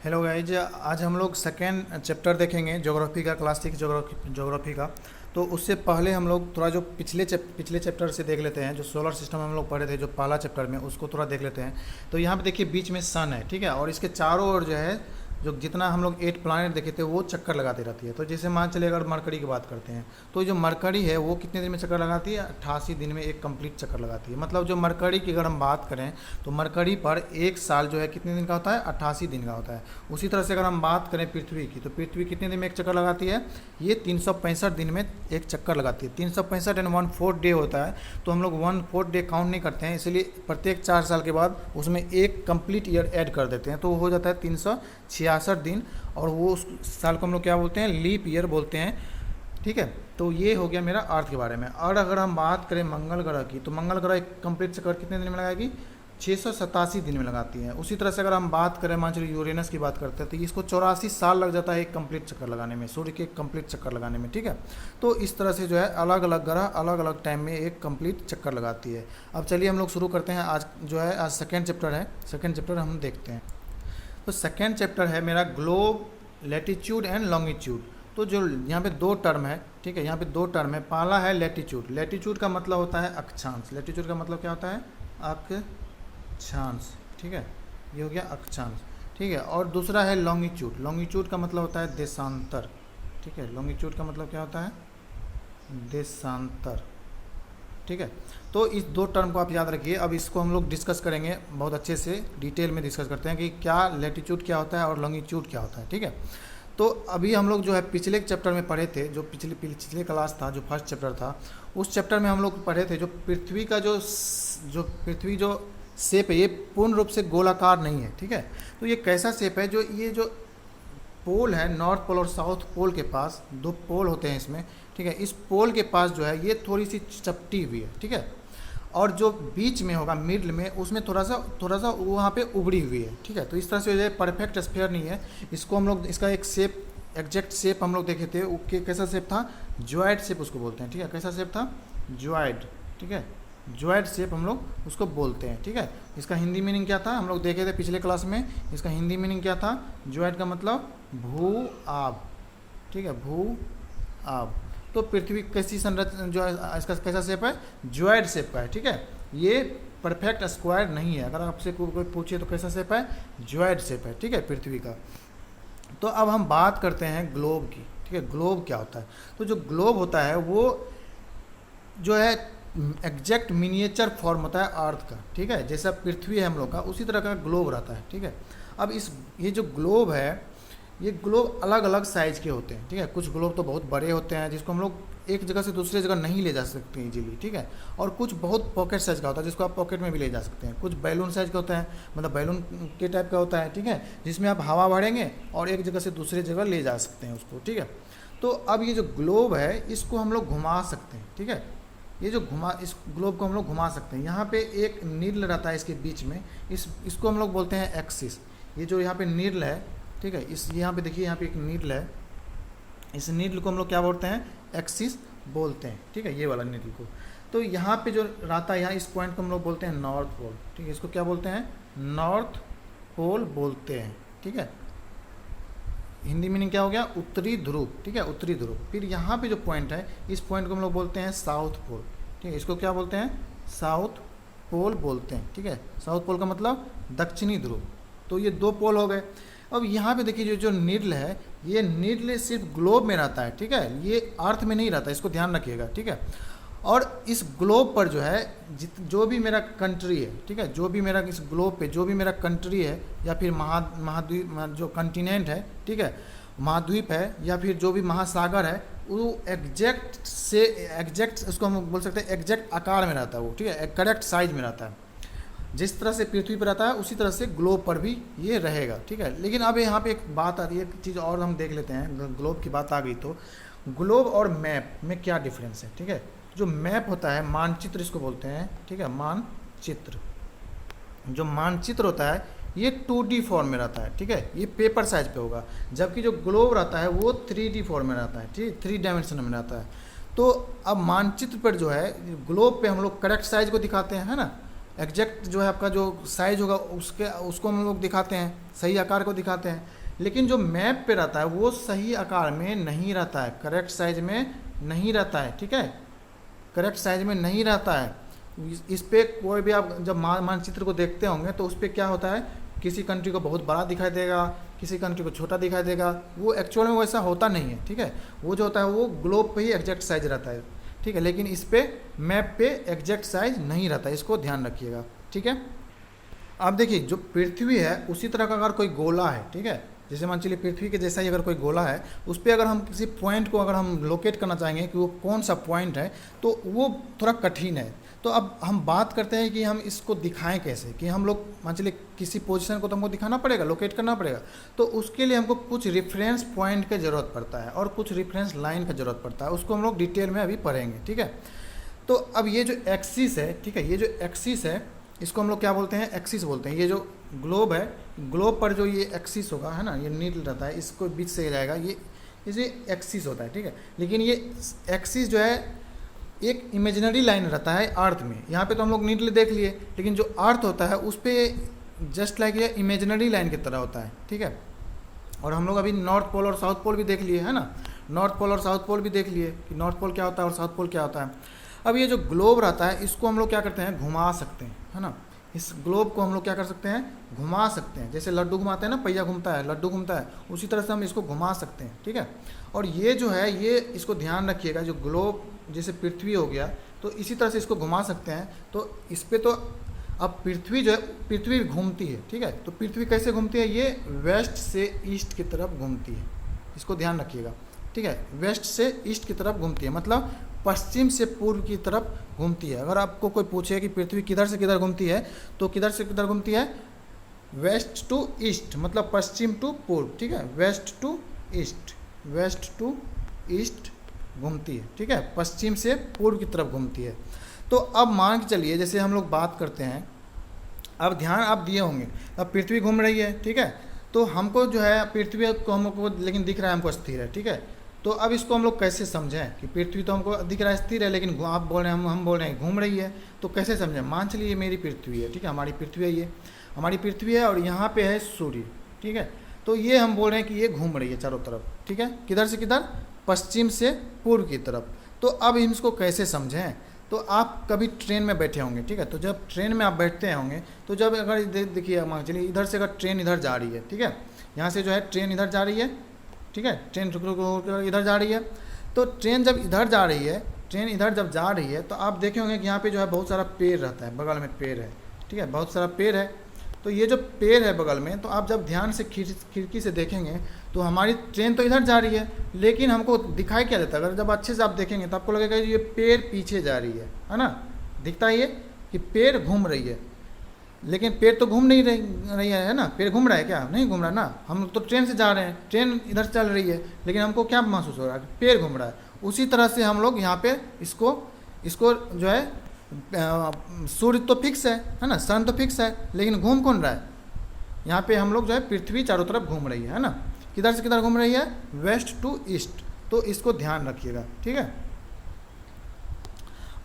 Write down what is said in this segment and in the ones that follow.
Hello guys, आज हम लोग सेकेंड चैप्टर देखेंगे ज्योग्राफी का, क्लास 6 ज्योग्राफी का। तो उससे पहले हम लोग थोड़ा जो पिछले चैप्टर से देख लेते हैं। जो सोलर सिस्टम हम लोग पढ़े थे जो पहला चैप्टर में, उसको थोड़ा देख लेते हैं। तो यहाँ पे देखिए बीच में सन है, ठीक है, और इसके चारों ओर जो है जो जितना हम लोग 8 प्लानट देखे थे वो चक्कर लगाती रहती है। तो जैसे मान चलिए अगर मरकरी की बात करते हैं तो जो मरकरी है वो कितने दिन में चक्कर लगाती है? 88 दिन में एक कंप्लीट चक्कर लगाती है। मतलब जो मरकरी की अगर हम बात करें तो मरकरी पर एक साल जो है कितने दिन का होता है? 88 दिन का होता है। उसी तरह से अगर हम बात करें पृथ्वी की, तो पृथ्वी कितने दिन में एक चक्कर लगाती है? ये 365 दिन में एक चक्कर लगाती है। 365 एंड 1/4 डे होता है, तो हम लोग 1/4 डे काउंट नहीं करते हैं, इसलिए प्रत्येक 4 साल के बाद उसमें एक कंप्लीट ईयर ऐड कर देते हैं, तो वो हो जाता है 366 दिन। और वो उस साल को हम लोग क्या बोलते हैं? लीप ईयर बोलते हैं, ठीक है। तो ये हो गया मेरा अर्थ के बारे में। और अगर हम बात करें मंगल ग्रह की, तो मंगल ग्रह एक कंप्लीट चक्कर कितने दिन में लगाएगी? 687 दिन में लगाती है। उसी तरह से अगर हम बात करें, मान चलिए यूरेनस की बात करते हैं, तो इसको 84 साल लग जाता है एक कंप्लीट चक्कर लगाने में, सूर्य के एक कंप्लीट चक्कर लगाने में, ठीक है। तो इस तरह से जो है अलग अलग ग्रह अलग अलग टाइम में एक कंप्लीट चक्कर लगाती है। अब चलिए हम लोग शुरू करते हैं। आज जो है आज सेकेंड चैप्टर है, सेकेंड चैप्टर हम देखते हैं। तो सेकेंड चैप्टर है मेरा ग्लोब, लैटिट्यूड एंड लॉन्गिट्यूड। तो जो यहाँ पे दो टर्म है, ठीक है, यहाँ पे दो टर्म है। पहला है लैटिट्यूड। लैटिट्यूड का मतलब होता है अक्षांश। लैटिट्यूड का मतलब क्या होता है? अक्षांश, ठीक है, ये हो गया अक्षांश, ठीक है। और दूसरा है लॉन्गिट्यूड। लॉन्गिट्यूड का मतलब होता है देशांतर, ठीक है। लॉन्गिट्यूड का मतलब क्या होता है? देशांतर, ठीक है। तो इस दो टर्म को आप याद रखिए। अब इसको हम लोग डिस्कस करेंगे बहुत अच्छे से, डिटेल में डिस्कस करते हैं कि क्या लैटिट्यूड क्या होता है और लॉन्गिट्यूड क्या होता है, ठीक है। तो अभी हम लोग जो है पिछले चैप्टर में पढ़े थे, जो पिछले क्लास था, जो फर्स्ट चैप्टर था, उस चैप्टर में हम लोग पढ़े थे जो पृथ्वी का पृथ्वी जो शेप है ये पूर्ण रूप से गोलाकार नहीं है, ठीक है। तो ये कैसा शेप है? जो ये जो पोल है, नॉर्थ पोल और साउथ पोल के पास दो पोल होते हैं इसमें, ठीक है। इस पोल के पास जो है ये थोड़ी सी चपटी हुई है, ठीक है। और जो बीच में होगा मिडल में, उसमें थोड़ा सा वहाँ पे उभरी हुई है, ठीक है। तो इस तरह से जो परफेक्ट स्फीयर नहीं है। इसको हम लोग, इसका एक शेप, एग्जैक्ट शेप हम लोग देखे थे, वो कैसा शेप था? ज्वाइड शेप उसको बोलते हैं, ठीक है। कैसा शेप था? ज्वाइड, ठीक है। ज्वाइड शेप हम लोग उसको बोलते हैं, ठीक है। इसका हिंदी मीनिंग क्या था? हम लोग देखे थे पिछले क्लास में। इसका हिंदी मीनिंग क्या था? ज्वाइड का मतलब भू आब, ठीक है, भू आब। तो पृथ्वी कैसी संरचना जो है, इसका कैसा शेप है? ज्वाइड शेप का है, ठीक है। ये परफेक्ट स्क्वायर नहीं है। अगर आपसे कोई पूछे तो कैसा शेप है? ज्वाइड शेप है, ठीक है, पृथ्वी का। तो अब हम बात करते हैं ग्लोब की, ठीक है। ग्लोब क्या होता है? तो जो ग्लोब होता है वो जो है एग्जैक्ट मिनिएचर फॉर्म होता है अर्थ का, ठीक है। जैसा पृथ्वी है हम लोग का, उसी तरह का ग्लोब रहता है, ठीक है। अब ये जो ग्लोब है, ये ग्लोब अलग अलग साइज़ के होते हैं, ठीक है। कुछ ग्लोब तो बहुत बड़े होते हैं जिसको हम लोग एक जगह से दूसरी जगह नहीं ले जा सकते इजीली, ठीक है। और कुछ बहुत पॉकेट साइज़ का होता है जिसको आप पॉकेट में भी ले जा सकते हैं। कुछ बैलून साइज़ का होता है, मतलब बैलून के टाइप का होता है, ठीक है, जिसमें आप हवा भरेंगे और एक जगह से दूसरी जगह ले जा सकते हैं उसको, ठीक है। तो अब ये जो ग्लोब है इसको हम लोग घुमा सकते हैं, ठीक है। ये जो इस ग्लोब को हम लोग घुमा सकते हैं। यहाँ पे एक नीडल रहता है इसके बीच में, इसको हम लोग बोलते हैं एक्सिस। ये जो यहाँ पे नीडल है, ठीक है, इस यहाँ पे देखिए, यहाँ पे एक नीडल है। इस नीडल को हम लोग क्या बोलते हैं? एक्सिस बोलते हैं, ठीक है, ये वाला नीडल को। तो यहाँ पे जो रहता है, यहाँ इस पॉइंट को हम लोग बोलते हैं नॉर्थ पोल, ठीक है। इसको क्या बोलते हैं? नॉर्थ पोल बोलते हैं, ठीक है। हिंदी मीनिंग क्या हो गया? उत्तरी ध्रुव, ठीक है, उत्तरी ध्रुव। फिर यहाँ पे जो पॉइंट है, इस पॉइंट को हम लोग बोलते हैं साउथ पोल, ठीक है। इसको क्या बोलते हैं? साउथ पोल बोलते हैं, ठीक है। साउथ पोल का मतलब दक्षिणी ध्रुव। तो ये दो पोल हो गए। अब यहाँ पे देखिए जो नीडल है, ये नीडल सिर्फ ग्लोब में रहता है, ठीक है, ये अर्थ में नहीं रहता, इसको ध्यान रखिएगा, ठीक है। और इस ग्लोब पर जो है जो भी मेरा कंट्री है, ठीक है, जो भी मेरा इस ग्लोब पे जो भी मेरा कंट्री है या फिर महाद्वीप जो कंटिनेंट है, ठीक है, महाद्वीप है या फिर जो भी महासागर है, वो एग्जैक्ट उसको हम बोल सकते हैं एग्जैक्ट आकार में रहता है वो, ठीक है, करेक्ट साइज में रहता है। जिस तरह से पृथ्वी पर रहता है उसी तरह से ग्लोब पर भी ये रहेगा, ठीक है। लेकिन अब यहाँ पे एक बात आ रही है, एक चीज़ और हम देख लेते हैं। ग्लोब की बात आ गई तो ग्लोब और मैप में क्या डिफरेंस है, ठीक है। जो मैप होता है, मानचित्र इसको बोलते हैं, ठीक है, मानचित्र। जो मानचित्र होता है ये 2D फॉर्म में रहता है, ठीक है, ये पेपर साइज पे होगा। जबकि जो ग्लोब रहता है वो 3D फॉर्म में रहता है, ठीक, 3 डायमेंशन में रहता है। तो अब मानचित्र पर जो है, ग्लोब पे हम लोग करेक्ट साइज को दिखाते हैं, है ना, एग्जैक्ट जो है आपका जो साइज होगा उसको हम लोग दिखाते हैं, सही आकार को दिखाते हैं। लेकिन जो मैप पे रहता है वो सही आकार में नहीं रहता है, करेक्ट साइज में नहीं रहता है, ठीक है, करेक्ट साइज में नहीं रहता है। इस पे कोई भी आप जब मानचित्र को देखते होंगे तो उस पर क्या होता है, किसी कंट्री को बहुत बड़ा दिखाई देगा, किसी कंट्री को छोटा दिखाई देगा, वो एक्चुअल में वैसा होता नहीं है, ठीक है। वो जो होता है वो ग्लोब पे ही एग्जैक्ट साइज रहता है, ठीक है, लेकिन इस पे मैप पे एग्जैक्ट साइज नहीं रहता, इसको ध्यान रखिएगा, ठीक है। अब देखिए जो पृथ्वी है उसी तरह का अगर कोई गोला है, ठीक है, जैसे मान चलिए पृथ्वी के जैसा ही अगर कोई गोला है, उस पर अगर हम किसी पॉइंट को अगर हम लोकेट करना चाहेंगे कि वो कौन सा पॉइंट है, तो वो थोड़ा कठिन है। तो अब हम बात करते हैं कि हम इसको दिखाएं कैसे, कि हम लोग मान चलिए किसी पोजीशन को तो हमको दिखाना पड़ेगा, लोकेट करना पड़ेगा, तो उसके लिए हमको कुछ रेफरेंस पॉइंट की ज़रूरत पड़ता है और कुछ रेफरेंस लाइन का ज़रूरत पड़ता है, उसको हम लोग डिटेल में अभी पढ़ेंगे, ठीक है। तो अब ये जो एक्सिस है, ठीक है, ये जो एक्सिस है इसको हम लोग क्या बोलते हैं, एक्सिस बोलते हैं। ये जो ग्लोब है, ग्लोब पर जो ये एक्सिस होगा, है ना, ये नीडल रहता है, इसको बीच से जाएगा, ये एक्सिस होता है, ठीक है। लेकिन ये एक्सिस जो है एक इमेजिनरी लाइन रहता है अर्थ में। यहाँ पे तो हम लोग नीडल देख लिए, लेकिन जो अर्थ होता है उस पर जस्ट लाइक ये इमेजिनरी लाइन की तरह होता है, ठीक है। और हम लोग अभी नॉर्थ पोल और साउथ पोल भी देख लिए, है ना, नॉर्थ पोल और साउथ पोल भी देख लिए कि नॉर्थ पोल क्या होता है और साउथ पोल क्या होता है। अब ये जो ग्लोब रहता है इसको हम लोग क्या करते हैं, घुमा सकते हैं, है ना। इस ग्लोब को हम लोग क्या कर सकते हैं, घुमा सकते हैं, जैसे लड्डू घुमाते हैं ना, पहिया घूमता है, लड्डू घूमता है, उसी तरह से हम इसको घुमा सकते हैं, ठीक है। और ये जो है ये इसको ध्यान रखिएगा, जो ग्लोब जैसे पृथ्वी हो गया तो इसी तरह से इसको घुमा सकते हैं। तो इस पर तो अब पृथ्वी जो है, पृथ्वी घूमती है, ठीक है। तो पृथ्वी कैसे घूमती है, ये वेस्ट से ईस्ट की तरफ घूमती है, इसको ध्यान रखिएगा, ठीक है। वेस्ट से ईस्ट की तरफ घूमती है, मतलब पश्चिम से पूर्व की तरफ घूमती है। अगर आपको कोई पूछे कि पृथ्वी किधर से किधर घूमती है, तो किधर से किधर घूमती है, वेस्ट टू ईस्ट, मतलब पश्चिम टू पूर्व, ठीक है, west to east, west to east घूमती है, ठीक है, पश्चिम से पूर्व की तरफ घूमती है। तो अब मान के चलिए जैसे हम लोग बात करते हैं, अब ध्यान आप दिए होंगे, अब पृथ्वी घूम रही है, ठीक है, तो हमको जो है पृथ्वी को हमको लेकिन दिख रहा है हमको स्थिर है, ठीक है। तो अब इसको हम लोग कैसे समझें कि पृथ्वी तो हमको दिख रहा है स्थिर है, लेकिन आप बोल रहे हैं, हम बोल रहे हैं घूम रही है, तो कैसे समझें। मान चलिए ये मेरी पृथ्वी है, ठीक है, हमारी पृथ्वी है, ये हमारी पृथ्वी है और यहाँ पे है सूर्य, ठीक है। तो ये हम बोल रहे हैं कि ये घूम रही है चारों तरफ, ठीक है, किधर से किधर, पश्चिम से पूर्व की तरफ। तो अब हम इसको कैसे समझें, तो आप कभी ट्रेन में बैठे होंगे, ठीक है, तो जब ट्रेन में आप बैठते होंगे तो जब अगर देखिए मान चलिए इधर से अगर ट्रेन इधर जा रही है, ठीक है, यहाँ से जो है ट्रेन इधर जा रही है, ठीक है, ट्रेन रुक इधर जा रही है, तो ट्रेन जब इधर जा रही है, ट्रेन इधर जब जा रही है तो आप देखे होंगे कि यहाँ पे जो है बहुत सारा पेड़ रहता है, बगल में पेड़ है, ठीक है, बहुत सारा पेड़ है। तो ये जो पेड़ है बगल में, तो आप जब ध्यान से खिड़की से देखेंगे तो हमारी ट्रेन तो इधर जा रही है, लेकिन हमको दिखाई क्या देता है, अगर जब अच्छे से आप देखेंगे तो आपको लगेगा ये पेड़ पीछे जा रही है ना, दिखता है ये कि पेड़ घूम रही है, लेकिन पेड़ तो घूम नहीं रही है ना, पेड़ घूम रहा है क्या, नहीं घूम रहा ना, हम तो ट्रेन से जा रहे हैं, ट्रेन इधर चल रही है, लेकिन हमको क्या महसूस हो रहा है कि पेड़ घूम रहा है। उसी तरह से हम लोग यहाँ पे इसको जो है सूर्य तो फिक्स है ना, सन तो फिक्स है, लेकिन घूम कौन रहा है, यहाँ पे हम लोग जो है पृथ्वी चारों तरफ घूम रही है ना, किधर से किधर घूम रही है, वेस्ट टू ईस्ट। तो इसको ध्यान रखिएगा, ठीक है।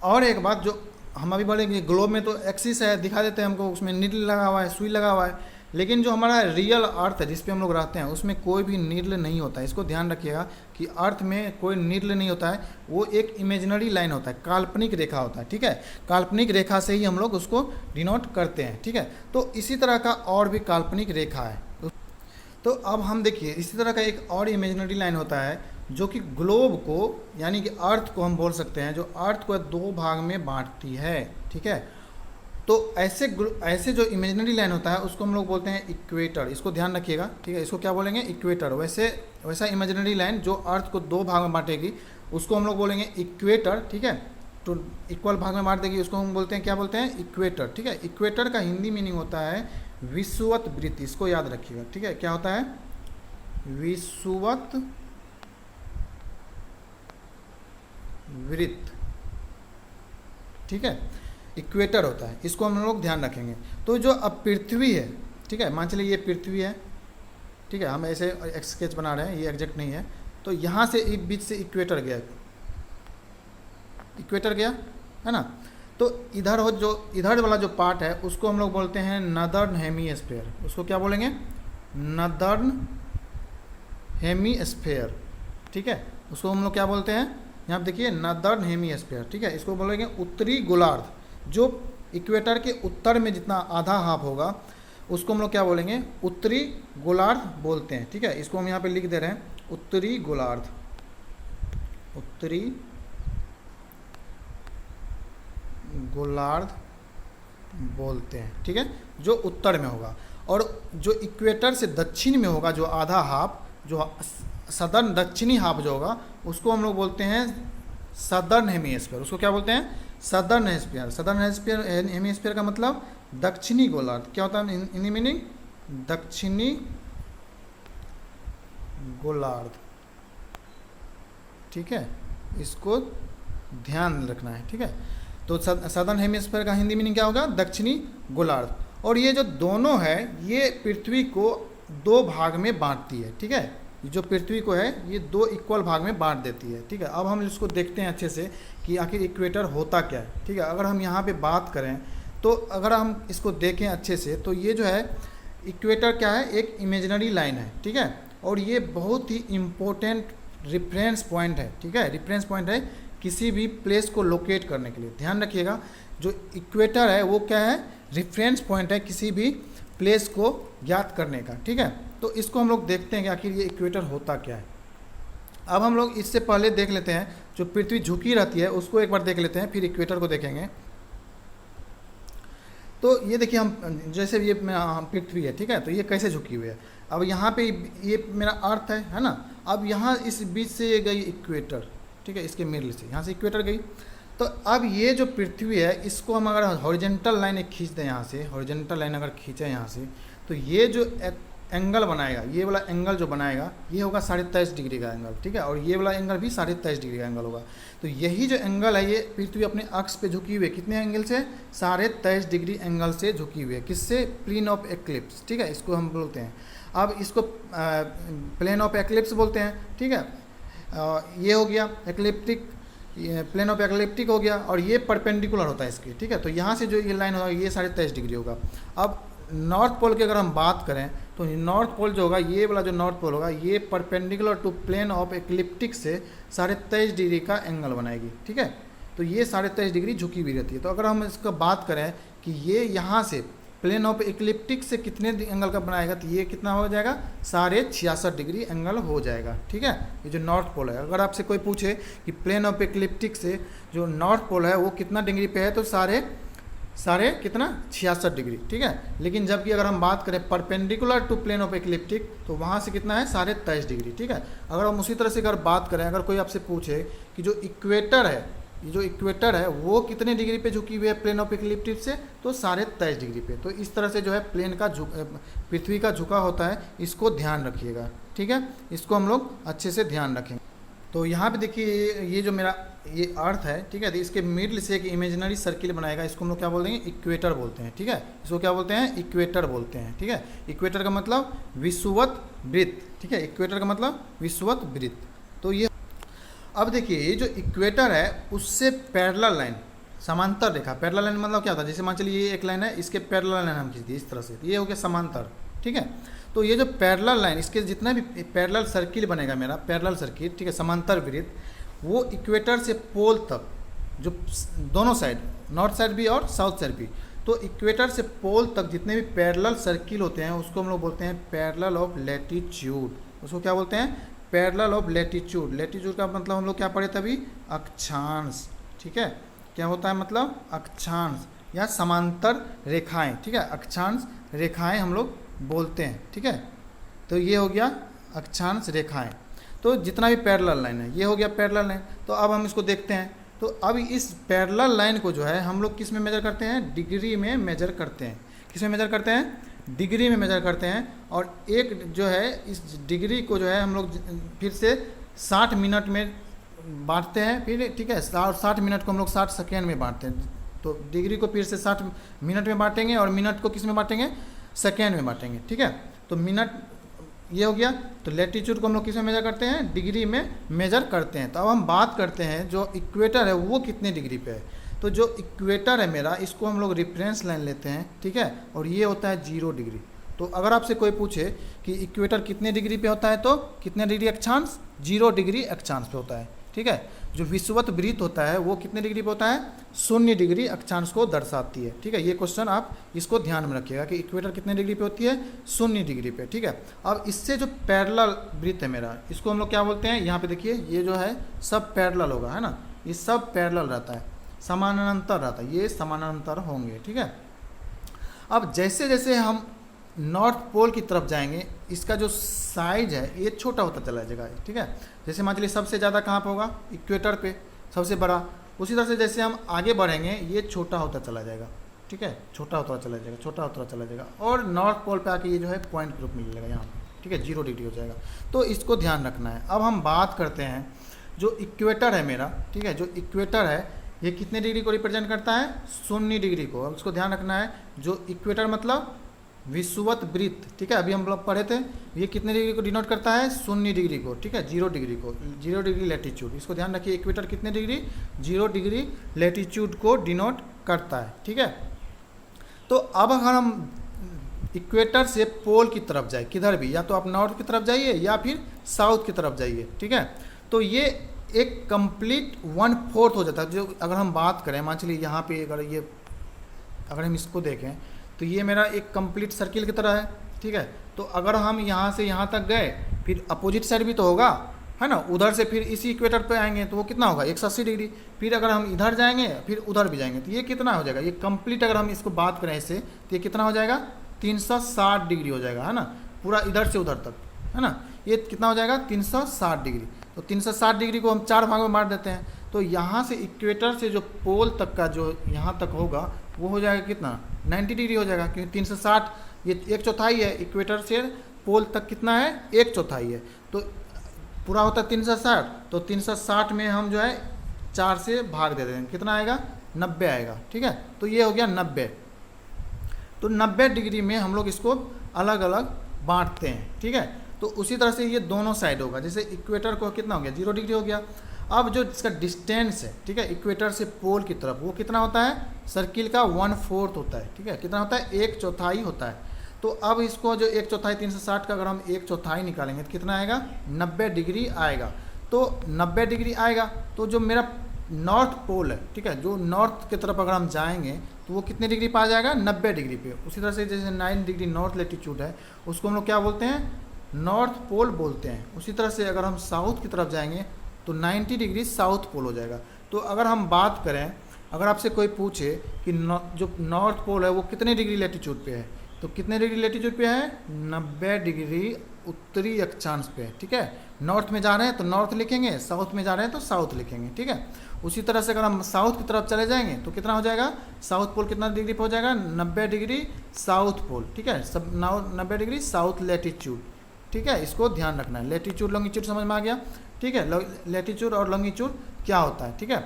और एक बात जो हम अभी बोलेंगे, ग्लोब में तो एक्सिस है, दिखा देते हैं हमको, उसमें नीडल लगा हुआ है, सुई लगा हुआ है, लेकिन जो हमारा रियल अर्थ है जिस पे हम लोग रहते हैं उसमें कोई भी नीडल नहीं होता है। इसको ध्यान रखिएगा कि अर्थ में कोई नीडल नहीं होता है, वो एक इमेजिनरी लाइन होता है, काल्पनिक रेखा होता है, ठीक है, काल्पनिक रेखा से ही हम लोग उसको डिनोट करते हैं, ठीक है। तो इसी तरह का और भी काल्पनिक रेखा है। तो अब हम देखिए इसी तरह का एक और इमेजिनरी लाइन होता है जो कि ग्लोब को यानी कि अर्थ को हम बोल सकते हैं, जो अर्थ को दो भाग में बांटती है, ठीक है। तो ऐसे जो इमेजिनरी लाइन होता है उसको हम लोग बोलते हैं इक्वेटर, इसको ध्यान रखिएगा, ठीक है, इसको क्या बोलेंगे, इक्वेटर। वैसा इमेजिनरी लाइन जो अर्थ को दो भाग में बांटेगी उसको हम लोग बोलेंगे इक्वेटर, ठीक है, तो इक्वल भाग में बांट देगी उसको हम बोलते हैं, क्या बोलते हैं, इक्वेटर, ठीक है। इक्वेटर का हिंदी मीनिंग होता है विषुवत वृत्त, इसको याद रखिएगा, ठीक है, क्या होता है, विषुवत वृत्त, ठीक है, इक्वेटर होता है, इसको हम लोग ध्यान रखेंगे। तो जो अब पृथ्वी है, ठीक है, मान चलिए ये पृथ्वी है, ठीक है, हम ऐसे स्केच बना रहे हैं, ये एग्जैक्ट नहीं है, तो यहाँ से बीच से इक्वेटर गया है ना, तो इधर वाला जो पार्ट है उसको हम लोग बोलते हैं नदर्न हेमीस्फीयर। उसको क्या बोलेंगे? Northern hemisphere. ठीक है, उसको हम लोग क्या बोलते हैं? यहाँ पे देखिए नदर्न हेमीस्फीयर। ठीक है, इसको बोलेंगे उत्तरी गोलार्ध। जो इक्वेटर के उत्तर में जितना आधा हाफ होगा उसको हम लोग क्या बोलेंगे? उत्तरी गोलार्ध बोलते हैं। ठीक है, इसको हम यहाँ पे लिख दे रहे हैं उत्तरी गोलार्ध। उत्तरी गोलार्ध बोलते हैं। ठीक है, जो उत्तर में होगा। और जो इक्वेटर से दक्षिण में होगा जो आधा हाफ, जो सदर्न दक्षिणी हाफ जो होगा उसको हम लोग बोलते हैं सदर्न हेमीस्फीयर। उसको क्या बोलते हैं? Southern hemisphere. सदर्न हेमीस्फीयर का मतलब दक्षिणी गोलार्ध। क्या होता है इन मीनिंग? दक्षिणी गोलार्ध। ठीक है, इसको ध्यान रखना है। ठीक है, तो सदर्न हेमीस्फीयर का हिंदी मीनिंग क्या होगा? दक्षिणी गोलार्ध। और ये जो दोनों है ये पृथ्वी को दो भाग में बांटती है। ठीक है, जो पृथ्वी को है ये दो इक्वल भाग में बांट देती है। ठीक है, अब हम इसको देखते हैं अच्छे से कि आखिर इक्वेटर होता क्या है। ठीक है, अगर हम यहाँ पे बात करें तो अगर हम इसको देखें अच्छे से तो ये जो है इक्वेटर क्या है? एक इमेजिनरी लाइन है। ठीक है, और ये बहुत ही इम्पोर्टेंट रेफरेंस पॉइंट है। ठीक है, रेफरेंस पॉइंट है किसी भी प्लेस को लोकेट करने के लिए। ध्यान रखिएगा, जो इक्वेटर है वो क्या है? रेफरेंस पॉइंट है किसी भी प्लेस को ज्ञात करने का। ठीक है, तो इसको हम लोग देखते हैं कि आखिर ये इक्वेटर होता क्या है। अब हम लोग इससे पहले देख लेते हैं जो पृथ्वी झुकी रहती है उसको एक बार देख लेते हैं, फिर इक्वेटर को देखेंगे। तो ये देखिए, हम जैसे ये पृथ्वी है। ठीक है, तो ये कैसे झुकी हुई है? अब यहाँ पे ये मेरा अर्थ है ना। अब यहाँ इस बीच से ये गई इक्वेटर। ठीक है, इसके मिडल से यहाँ से इक्वेटर गई। तो अब ये जो पृथ्वी है इसको हम अगर हॉरिजेंटल लाइन एक खींच दें, यहाँ से हॉरिजेंटल लाइन अगर खींचे यहाँ से, तो ये जो एंगल बनाएगा, ये वाला एंगल जो बनाएगा ये होगा 23.5 डिग्री का एंगल। ठीक है, और ये वाला एंगल भी 23.5 डिग्री का एंगल होगा। तो यही जो एंगल है ये पृथ्वी अपने अक्ष पे झुकी हुई है। कितने एंगल से? 23.5 डिग्री एंगल से झुकी हुई है। किससे? Plane of eclipse. ठीक है, इसको हम बोलते हैं। अब इसको प्लेन ऑफ एक्लिप्स बोलते हैं। ठीक है, ये हो गया एक्लिप्टिक, प्लेन ऑफ एक्लिप्टिक हो गया, और ये परपेंडिकुलर होता है इसके। ठीक है, तो यहाँ से जो ये लाइन होगा ये 23.5 डिग्री होगा। अब नॉर्थ पोल की अगर हम बात करें तो नॉर्थ पोल जो होगा, ये वाला जो नॉर्थ पोल होगा ये perpendicular to plane of ecliptic से 23.5 डिग्री का एंगल बनाएगी। ठीक है, तो ये 23.5 डिग्री झुकी हुई रहती है। तो अगर हम इसका बात करें कि ये यहाँ से प्लेन ऑफ एक्लिप्टिक से कितने एंगल का बनाएगा, तो ये कितना हो जाएगा? 66.5 डिग्री एंगल हो जाएगा। ठीक है, ये जो नॉर्थ पोल है, अगर आपसे कोई पूछे कि प्लेन ऑफ एक्लिप्टिक से जो नॉर्थ पोल है वो कितना डिग्री पे है, तो सारे कितना? 66 डिग्री। ठीक है, लेकिन जबकि अगर हम बात करें perpendicular to plane of ecliptic तो वहाँ से कितना है? 23.5 डिग्री। ठीक है, अगर हम उसी तरह से अगर बात करें, अगर कोई आपसे पूछे कि जो इक्वेटर है, ये जो इक्वेटर है वो कितने डिग्री पे झुकी हुई है प्लेन ऑफ एक्लिप्टिक से, तो 23.5 डिग्री पे। तो इस तरह से जो है प्लेन का पृथ्वी का झुका होता है, इसको ध्यान रखिएगा। ठीक है, इसको हम लोग अच्छे से ध्यान रखेंगे। तो यहाँ पे देखिए ये जो मेरा ये अर्थ है। ठीक है, तो इसके मिडल से एक इमेजिनरी सर्किल बनाएगा, इसको हम लोग क्या बोल देंगे? इक्वेटर बोलते हैं। ठीक है, इसको क्या बोलते हैं? इक्वेटर बोलते हैं। ठीक है, इक्वेटर का मतलब विषुवत वृत्त। ठीक है, इक्वेटर का मतलब विषुवत वृत्त। तो ये अब देखिए ये जो इक्वेटर है उससे पैरेलल लाइन, समांतर रेखा। पैरेलल लाइन मतलब क्या होता है? जैसे मान चलिए ये एक लाइन है, इसके पैरेलल लाइन हम खींच दिए इस तरह से, ये हो गया समांतर। ठीक है, तो ये जो पैरेलल लाइन, इसके जितना भी पैरेलल सर्किल बनेगा मेरा, पैरेलल सर्किल, ठीक है, समांतर वृत्त, वो इक्वेटर से पोल तक, जो दोनों साइड, नॉर्थ साइड भी और साउथ साइड भी, तो इक्वेटर से पोल तक जितने भी पैरेलल सर्किल होते हैं उसको हम लोग बोलते हैं पैरेलल ऑफ लैटिट्यूड। उसको क्या बोलते हैं? Parallel of latitude. लैटिट्यूड का मतलब हम लोग क्या पढ़े तभी? अक्षांश। ठीक है, क्या होता है मतलब? अक्षांश या समांतर रेखाएं। ठीक है, अक्षांश रेखाएं हम लोग बोलते हैं। ठीक है, तो ये हो गया अक्षांश रेखाएं। तो जितना भी पैरेलल लाइन है ये हो गया पैरेलल लाइन। तो अब हम इसको देखते हैं। तो अब इस पैरेलल लाइन को जो है हम लोग किस में मेजर करते हैं? डिग्री में मेजर करते हैं। किस में मेजर करते हैं? डिग्री में मेजर करते हैं। और एक जो है इस डिग्री को जो है हम लोग फिर से 60 मिनट में बांटते हैं फिर। ठीक है, 60 मिनट को हम लोग 60 सेकेंड में बांटते हैं। तो डिग्री को फिर से 60 मिनट में बांटेंगे और मिनट को किस में बांटेंगे? सेकेंड में बांटेंगे। ठीक है, तो मिनट ये हो गया। तो लैटिट्यूड को हम लोग किस में मेजर करते हैं? डिग्री में मेजर करते हैं। तो अब हम बात करते हैं जो इक्वेटर है वो कितने डिग्री पे है। तो जो इक्वेटर है मेरा, इसको हम लोग रेफरेंस लाइन लेते हैं, ठीक है, और ये होता है 0 डिग्री। तो अगर आपसे कोई पूछे कि इक्वेटर कितने डिग्री पे होता है, तो कितने डिग्री अक्षांश, 0 डिग्री अक्षांश पे होता है, ठीक है। जो विषुवत वृत्त होता है वो कितने डिग्री पे होता है, 0 डिग्री अक्षांश को दर्शाती है, ठीक है। ये क्वेश्चन आप इसको ध्यान में रखिएगा कि इक्वेटर कितने डिग्री पे होती है, 0 डिग्री पे, ठीक है। अब इससे जो पैरेलल वृत्त है मेरा, इसको हम लोग क्या बोलते हैं, यहाँ पे देखिए ये जो है सब पैरेलल होगा, है ना, ये सब पैरेलल रहता है, समानांतर रहता है, ये समानांतर होंगे, ठीक है। अब जैसे जैसे हम नॉर्थ पोल की तरफ जाएंगे, इसका जो साइज है ये छोटा होता चला जाएगा, ठीक है। जैसे मान लीजिए सबसे ज़्यादा कहाँ पे होगा, इक्वेटर पे सबसे बड़ा, उसी तरह से जैसे हम आगे बढ़ेंगे ये छोटा होता चला जाएगा, ठीक है, छोटा होता चला जाएगा, छोटा होता चला जाएगा, और नॉर्थ पोल पे आके ये जो है पॉइंट के रूप में मिलेगा यहाँ पे, ठीक है, 0 डिग्री हो जाएगा। तो इसको ध्यान रखना है। अब हम बात करते हैं जो इक्वेटर है मेरा, ठीक है, जो इक्वेटर है ये कितने डिग्री को रिप्रेजेंट करता है, 0 डिग्री को। अब इसको ध्यान रखना है, जो इक्वेटर मतलब विषुवत वृत्त, ठीक है, अभी हम लोग पढ़े थे, ये कितने डिग्री को डिनोट करता है, 0 डिग्री को, ठीक है, 0 डिग्री को, 0 डिग्री लैटिट्यूड। इसको ध्यान रखिए, इक्वेटर कितने डिग्री, 0 डिग्री लैटिट्यूड को डिनोट करता है, ठीक है। तो अब अगर हम इक्वेटर से पोल की तरफ जाए, किधर भी, या तो आप नॉर्थ की तरफ जाइए या फिर साउथ की तरफ जाइए, ठीक है, तो ये एक कंप्लीट 1/4 हो जाता है। जो अगर हम बात करें, मान चलिए यहाँ पे अगर हम इसको देखें तो ये मेरा एक कंप्लीट सर्किल की तरह है, ठीक है। तो अगर हम यहाँ से यहाँ तक गए, फिर अपोजिट साइड भी तो होगा, है ना, उधर से फिर इसी इक्वेटर पे आएंगे तो वो कितना होगा, 180 डिग्री। फिर अगर हम इधर जाएंगे फिर उधर भी जाएंगे तो ये कितना हो जाएगा, ये कंप्लीट अगर हम इसको बात करें इससे तो ये कितना हो जाएगा, 360 डिग्री हो जाएगा, है ना, पूरा इधर से उधर तक, है ना, ये कितना हो जाएगा, 360 डिग्री। तो 360 डिग्री को हम 4 भाग में बांट देते हैं, तो यहाँ से इक्वेटर से जो पोल तक का जो यहाँ तक होगा वो हो जाएगा कितना, 90 डिग्री हो जाएगा, क्योंकि 360 ये 1/4 है, इक्वेटर से पोल तक कितना है, 1/4 है, तो पूरा होता है 360। तो 360 में हम जो है 4 से भाग दे देंगे, कितना आएगा, 90 आएगा, ठीक है। तो ये हो गया 90। तो 90 डिग्री में हम लोग इसको अलग अलग बांटते हैं, ठीक है। तो उसी तरह से ये दोनों साइड होगा, जैसे इक्वेटर को कितना हो गया, 0 डिग्री हो गया। अब जो इसका डिस्टेंस है, ठीक है, इक्वेटर से पोल की तरफ, वो कितना होता है, सर्किल का 1/4 होता है, ठीक है, कितना होता है, 1/4 होता है। तो अब इसको जो 1/4 360 का अगर हम 1/4 निकालेंगे तो कितना आएगा, 90 डिग्री आएगा। तो 90 डिग्री आएगा, तो जो मेरा नॉर्थ पोल है, ठीक है, जो नॉर्थ की तरफ अगर हम जाएंगे तो वो कितने डिग्री पे आ जाएगा, 90 डिग्री पे। उसी तरह से जैसे 9 डिग्री नॉर्थ लैटिट्यूड है, उसको हम लोग क्या बोलते हैं, नॉर्थ पोल बोलते हैं। उसी तरह से अगर हम साउथ की तरफ जाएंगे तो 90 डिग्री साउथ पोल हो जाएगा। तो अगर हम बात करें, अगर आपसे कोई पूछे कि जो नॉर्थ पोल है वो कितने डिग्री लैटिट्यूड पे है, तो कितने डिग्री लैटिट्यूड पे है, 90 डिग्री उत्तरी अक्षांश पे है, ठीक है। नॉर्थ में जा रहे हैं तो नॉर्थ लिखेंगे, साउथ में जा रहे हैं तो साउथ लिखेंगे, ठीक है। उसी तरह से अगर हम साउथ की तरफ चले जाएंगे तो कितना हो जाएगा, साउथ पोल कितना डिग्री पे हो जाएगा, 90 डिग्री साउथ पोल, ठीक है, सब 90 डिग्री साउथ लैटिट्यूड, ठीक है। इसको ध्यान रखना है, लैटिट्यूड लॉन्गिट्यूड समझ में आ गया, ठीक है, लैटिट्यूड और लॉन्गिट्यूड क्या होता है, ठीक है।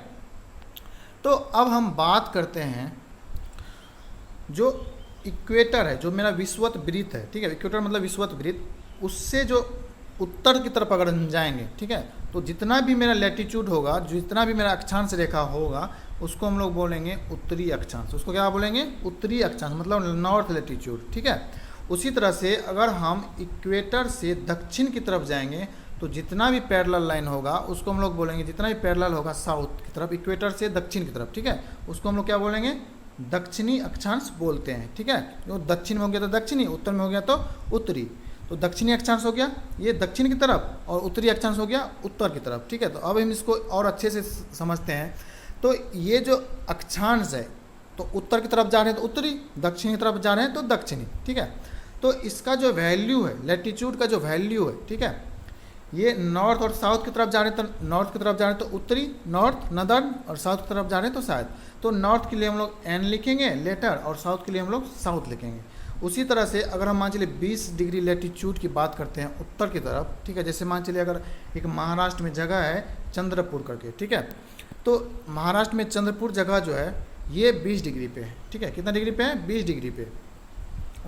तो अब हम बात करते हैं जो इक्वेटर है, जो मेरा विषुवत वृत्त है, ठीक है, इक्वेटर मतलब विषुवत वृत्त, उससे जो उत्तर की तरफ अगर हम जाएंगे, ठीक है, तो जितना भी मेरा लैटिट्यूड होगा, जितना भी मेरा अक्षांश रेखा होगा, उसको हम लोग बोलेंगे उत्तरी अक्षांश। उसको क्या बोलेंगे, उत्तरी अक्षांश, मतलब नॉर्थ लैटिट्यूड, ठीक है। उसी तरह से अगर हम इक्वेटर से दक्षिण की तरफ जाएंगे तो जितना भी पैरेलल लाइन होगा उसको हम लोग बोलेंगे, जितना भी पैरेलल होगा साउथ की तरफ, इक्वेटर से दक्षिण की तरफ, ठीक है, उसको हम लोग क्या बोलेंगे, दक्षिणी अक्षांश बोलते हैं, ठीक है। जो दक्षिण में हो गया तो दक्षिणी, उत्तर में हो गया तो उत्तरी। तो दक्षिणी अक्षांश हो गया ये दक्षिण की तरफ, और उत्तरी अक्षांश हो गया उत्तर की तरफ, ठीक है। तो अब हम इसको और अच्छे से समझते हैं। तो ये जो अक्षांश है, तो उत्तर की तरफ जा रहे हैं तो उत्तरी, दक्षिण की तरफ जा रहे हैं तो दक्षिणी, ठीक है। तो इसका जो वैल्यू है, लैटिट्यूड का जो वैल्यू है, ठीक है, ये नॉर्थ और साउथ की तरफ जा रहे हैं तो नॉर्थ की तरफ जा रहे हैं तो उत्तरी, नॉर्थ नदर्न, और साउथ की तरफ जा रहे हैं तो साउथ। तो नॉर्थ के लिए हम लोग एन लिखेंगे लेटर, और साउथ के लिए हम लोग साउथ लिखेंगे। उसी तरह से अगर हम मान चलिए 20 डिग्री लैटिट्यूड की बात करते हैं उत्तर की तरफ, ठीक है, जैसे मान चलिए अगर एक महाराष्ट्र में जगह है चंद्रपुर करके, ठीक है, तो महाराष्ट्र में चंद्रपुर जगह जो है ये 20 डिग्री पे है, ठीक है, कितना डिग्री पे है, 20 डिग्री पे।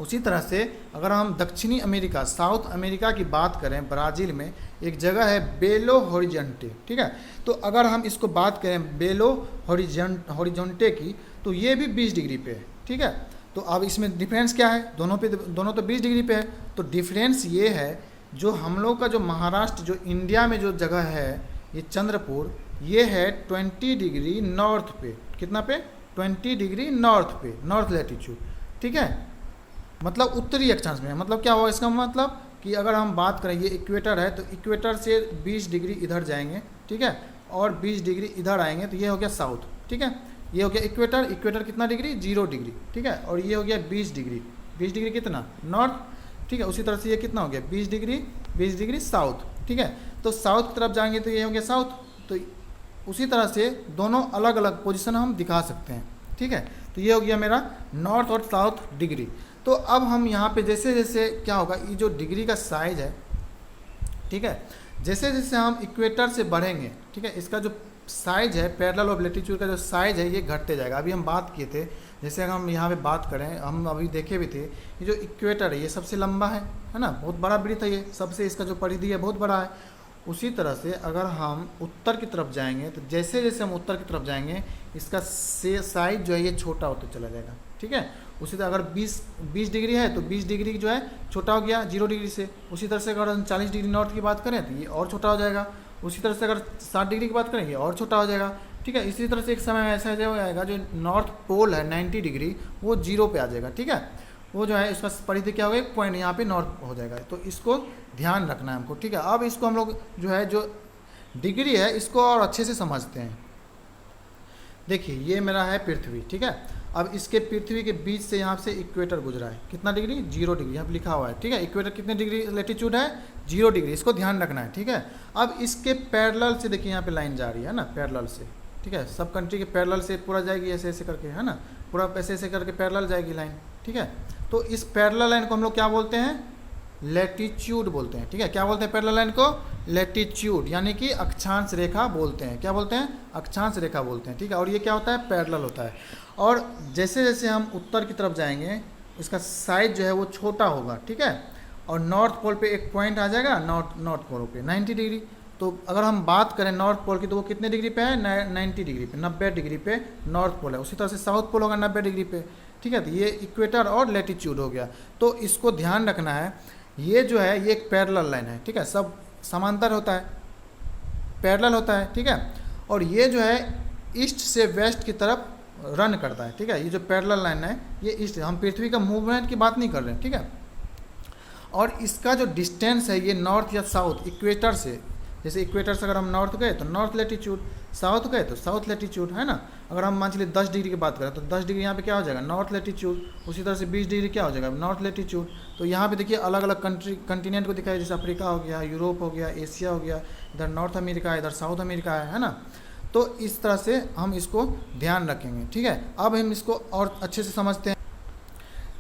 उसी तरह से अगर हम दक्षिणी अमेरिका, साउथ अमेरिका की बात करें, ब्राज़ील में एक जगह है बेलो हॉरिजॉन्टे, ठीक है। तो अगर हम इसको बात करें बेलो हॉरिजॉन्टे की, तो ये भी 20 डिग्री पे है, ठीक है। तो अब इसमें डिफरेंस क्या है, दोनों तो 20 डिग्री पे है। तो डिफरेंस ये है, जो हम लोग का जो महाराष्ट्र, जो इंडिया में जो जगह है ये चंद्रपुर, ये है 20 डिग्री नॉर्थ पे। कितना पे? 20 डिग्री नॉर्थ पे, नॉर्थ लैटिट्यूड, ठीक है। मतलब उत्तरी अक्षांश में। मतलब क्या हुआ इसका मतलब कि अगर हम बात करें, ये इक्वेटर है, तो इक्वेटर से 20 डिग्री इधर जाएंगे, ठीक है, और 20 डिग्री इधर आएंगे, तो ये हो गया साउथ, ठीक है। ये हो गया इक्वेटर। इक्वेटर कितना डिग्री? 0 डिग्री, ठीक है। और ये हो गया 20 डिग्री। 20 डिग्री कितना? नॉर्थ, ठीक है। उसी तरह से ये कितना हो गया? 20 डिग्री साउथ, ठीक है। तो साउथ की तरफ जाएंगे तो ये हो गया साउथ। तो उसी तरह से दोनों अलग अलग पोजीशन हम दिखा सकते हैं, ठीक है। तो ये हो गया मेरा नॉर्थ और साउथ डिग्री। तो अब हम यहाँ पे जैसे जैसे क्या होगा, ये जो डिग्री का साइज है, ठीक है, जैसे जैसे हम इक्वेटर से बढ़ेंगे, ठीक है, इसका जो साइज है पैरेलल ऑफ लैटिट्यूड का जो साइज है ये घटते जाएगा। अभी हम बात किए थे, जैसे अगर हम यहाँ पे बात करें, हम अभी देखे भी थे, ये जो इक्वेटर है ये सबसे लंबा है ना, बहुत बड़ा वृत्त है ये, सबसे इसका जो परिधि है बहुत बड़ा है। उसी तरह से अगर हम उत्तर की तरफ जाएंगे, तो जैसे जैसे हम उत्तर की तरफ जाएंगे, इसका साइज जो है ये छोटा होता चला जाएगा, ठीक है। उसी तरह अगर 20 डिग्री है, तो 20 डिग्री जो है छोटा हो गया 0 डिग्री से। उसी तरह से अगर हम 40 डिग्री नॉर्थ की बात करें, तो ये और छोटा हो जाएगा। उसी तरह से अगर 60 डिग्री की बात करें, ये और छोटा हो जाएगा, ठीक है। इसी तरह से एक समय में ऐसा हो जाएगा, जो नॉर्थ पोल है 90 डिग्री, वो 0 पे आ जाएगा, ठीक है। वो जो है इसका परिधि क्या होगा, एक पॉइंट यहाँ पे नॉर्थ हो जाएगा। तो इसको ध्यान रखना है हमको, ठीक है। अब इसको हम लोग जो है, जो डिग्री है, इसको और अच्छे से समझते हैं। देखिए ये मेरा है पृथ्वी, ठीक है। अब इसके पृथ्वी के बीच से यहाँ से इक्वेटर गुजरा है, कितना डिग्री? 0 डिग्री, यहाँ पे लिखा हुआ है, ठीक है। इक्वेटर कितने डिग्री लैटिट्यूड है? 0 डिग्री, इसको ध्यान रखना है, ठीक है। अब इसके पैरेलल से देखिए यहाँ पे लाइन जा रही है ना, पैरेलल से, ठीक है। सब कंट्री के पैरेलल से पूरा जाएगी, ऐसे ऐसे करके, है ना, पूरा ऐसे ऐसे करके पैरेलल जाएगी लाइन, ठीक है। तो इस पैरेलल लाइन को हम लोग क्या बोलते हैं? लैटिट्यूड बोलते हैं, ठीक है। क्या बोलते हैं पैरेलल लाइन को? लैटिट्यूड, यानी कि अक्षांश रेखा बोलते हैं। क्या बोलते हैं? अक्षांश रेखा बोलते हैं, ठीक है। और ये क्या होता है? पैरेलल होता है। और जैसे जैसे हम उत्तर की तरफ जाएंगे, इसका साइज जो है वो छोटा होगा, ठीक है। और नॉर्थ पोल पे एक पॉइंट आ जाएगा, नॉर्थ पोल पे 90 डिग्री। तो अगर हम बात करें नॉर्थ पोल की, तो वो कितने डिग्री पे है? 90 डिग्री पे, 90 डिग्री पे नॉर्थ पोल है। उसी तरह से साउथ पोल होगा 90 डिग्री पे, ठीक है। तो ये इक्वेटर और लैटिट्यूड हो गया। तो इसको ध्यान रखना है, ये जो है ये एक पैरेलल लाइन है, ठीक है। सब समांतर होता है, पैरेलल होता है, ठीक है। और ये जो है ईस्ट से वेस्ट की तरफ रन करता है, ठीक है। ये जो पैरेलल लाइन है ये ईस्ट, हम पृथ्वी का मूवमेंट की बात नहीं कर रहे हैं, ठीक है। और इसका जो डिस्टेंस है ये नॉर्थ या साउथ इक्वेटर से, जैसे इक्वेटर से अगर हम नॉर्थ गए तो नॉर्थ लैटिट्यूड, साउथ गए तो साउथ लैटिट्यूड, है ना। अगर हम मान चलिए 10 डिग्री की बात करें, तो 10 डिग्री यहाँ पे क्या हो जाएगा? North latitude. उसी तरह से 20 डिग्री क्या हो जाएगा? North latitude. तो यहाँ पे देखिए अलग अलग कंटिनेंट को दिखाया, जैसे अफ्रीका हो गया, यूरोप हो गया, एशिया हो गया, इधर नॉर्थ अमेरिका है, इधर साउथ अमेरिका है ना। तो इस तरह से हम इसको ध्यान रखेंगे, ठीक है। अब हम इसको और अच्छे से समझते हैं।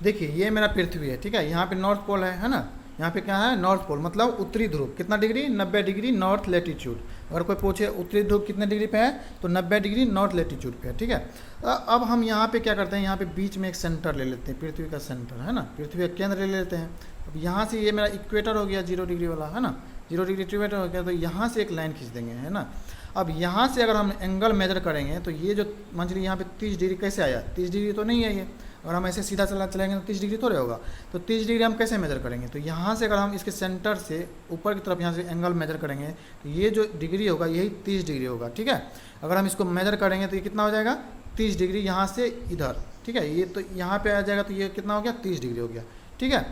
देखिए ये मेरा पृथ्वी है, ठीक है। यहाँ पे नॉर्थ पोल है ना। यहाँ पे क्या है? नॉर्थ पोल, मतलब उत्तरी ध्रुव। कितना डिग्री? 90 degree north latitude. अगर कोई पूछे उत्तरी ध्रुव कितने डिग्री पे है, तो 90 डिग्री नॉर्थ लैटिट्यूड पे है, ठीक है। अब हम यहाँ पे क्या करते हैं, यहाँ पे बीच में एक सेंटर ले लेते हैं, पृथ्वी का सेंटर, है ना, पृथ्वी का केंद्र ले लेते हैं। अब यहाँ से ये मेरा इक्वेटर हो गया 0 डिग्री वाला, है ना, 0 डिग्री इक्वेटर हो गया। तो यहाँ से एक लाइन खींच देंगे, है ना। अब यहाँ से अगर हम एंगल मेजर करेंगे, तो ये जो मान लीजिए यहाँ पे 30 डिग्री कैसे आया? 30 डिग्री तो नहीं है ये। अगर हम ऐसे सीधा चलेंगे तो 30 डिग्री थोड़े होगा। तो 30 डिग्री हम कैसे मेजर करेंगे? तो यहाँ से अगर हम इसके सेंटर से ऊपर की तरफ यहाँ से एंगल मेजर करेंगे, तो ये जो डिग्री होगा यही 30 डिग्री होगा, ठीक है। अगर हम इसको मेजर करेंगे तो ये कितना हो जाएगा? 30 डिग्री यहाँ से इधर, ठीक है। ये तो यहाँ पे आ जाएगा, तो ये कितना हो गया? 30 डिग्री हो गया, ठीक है।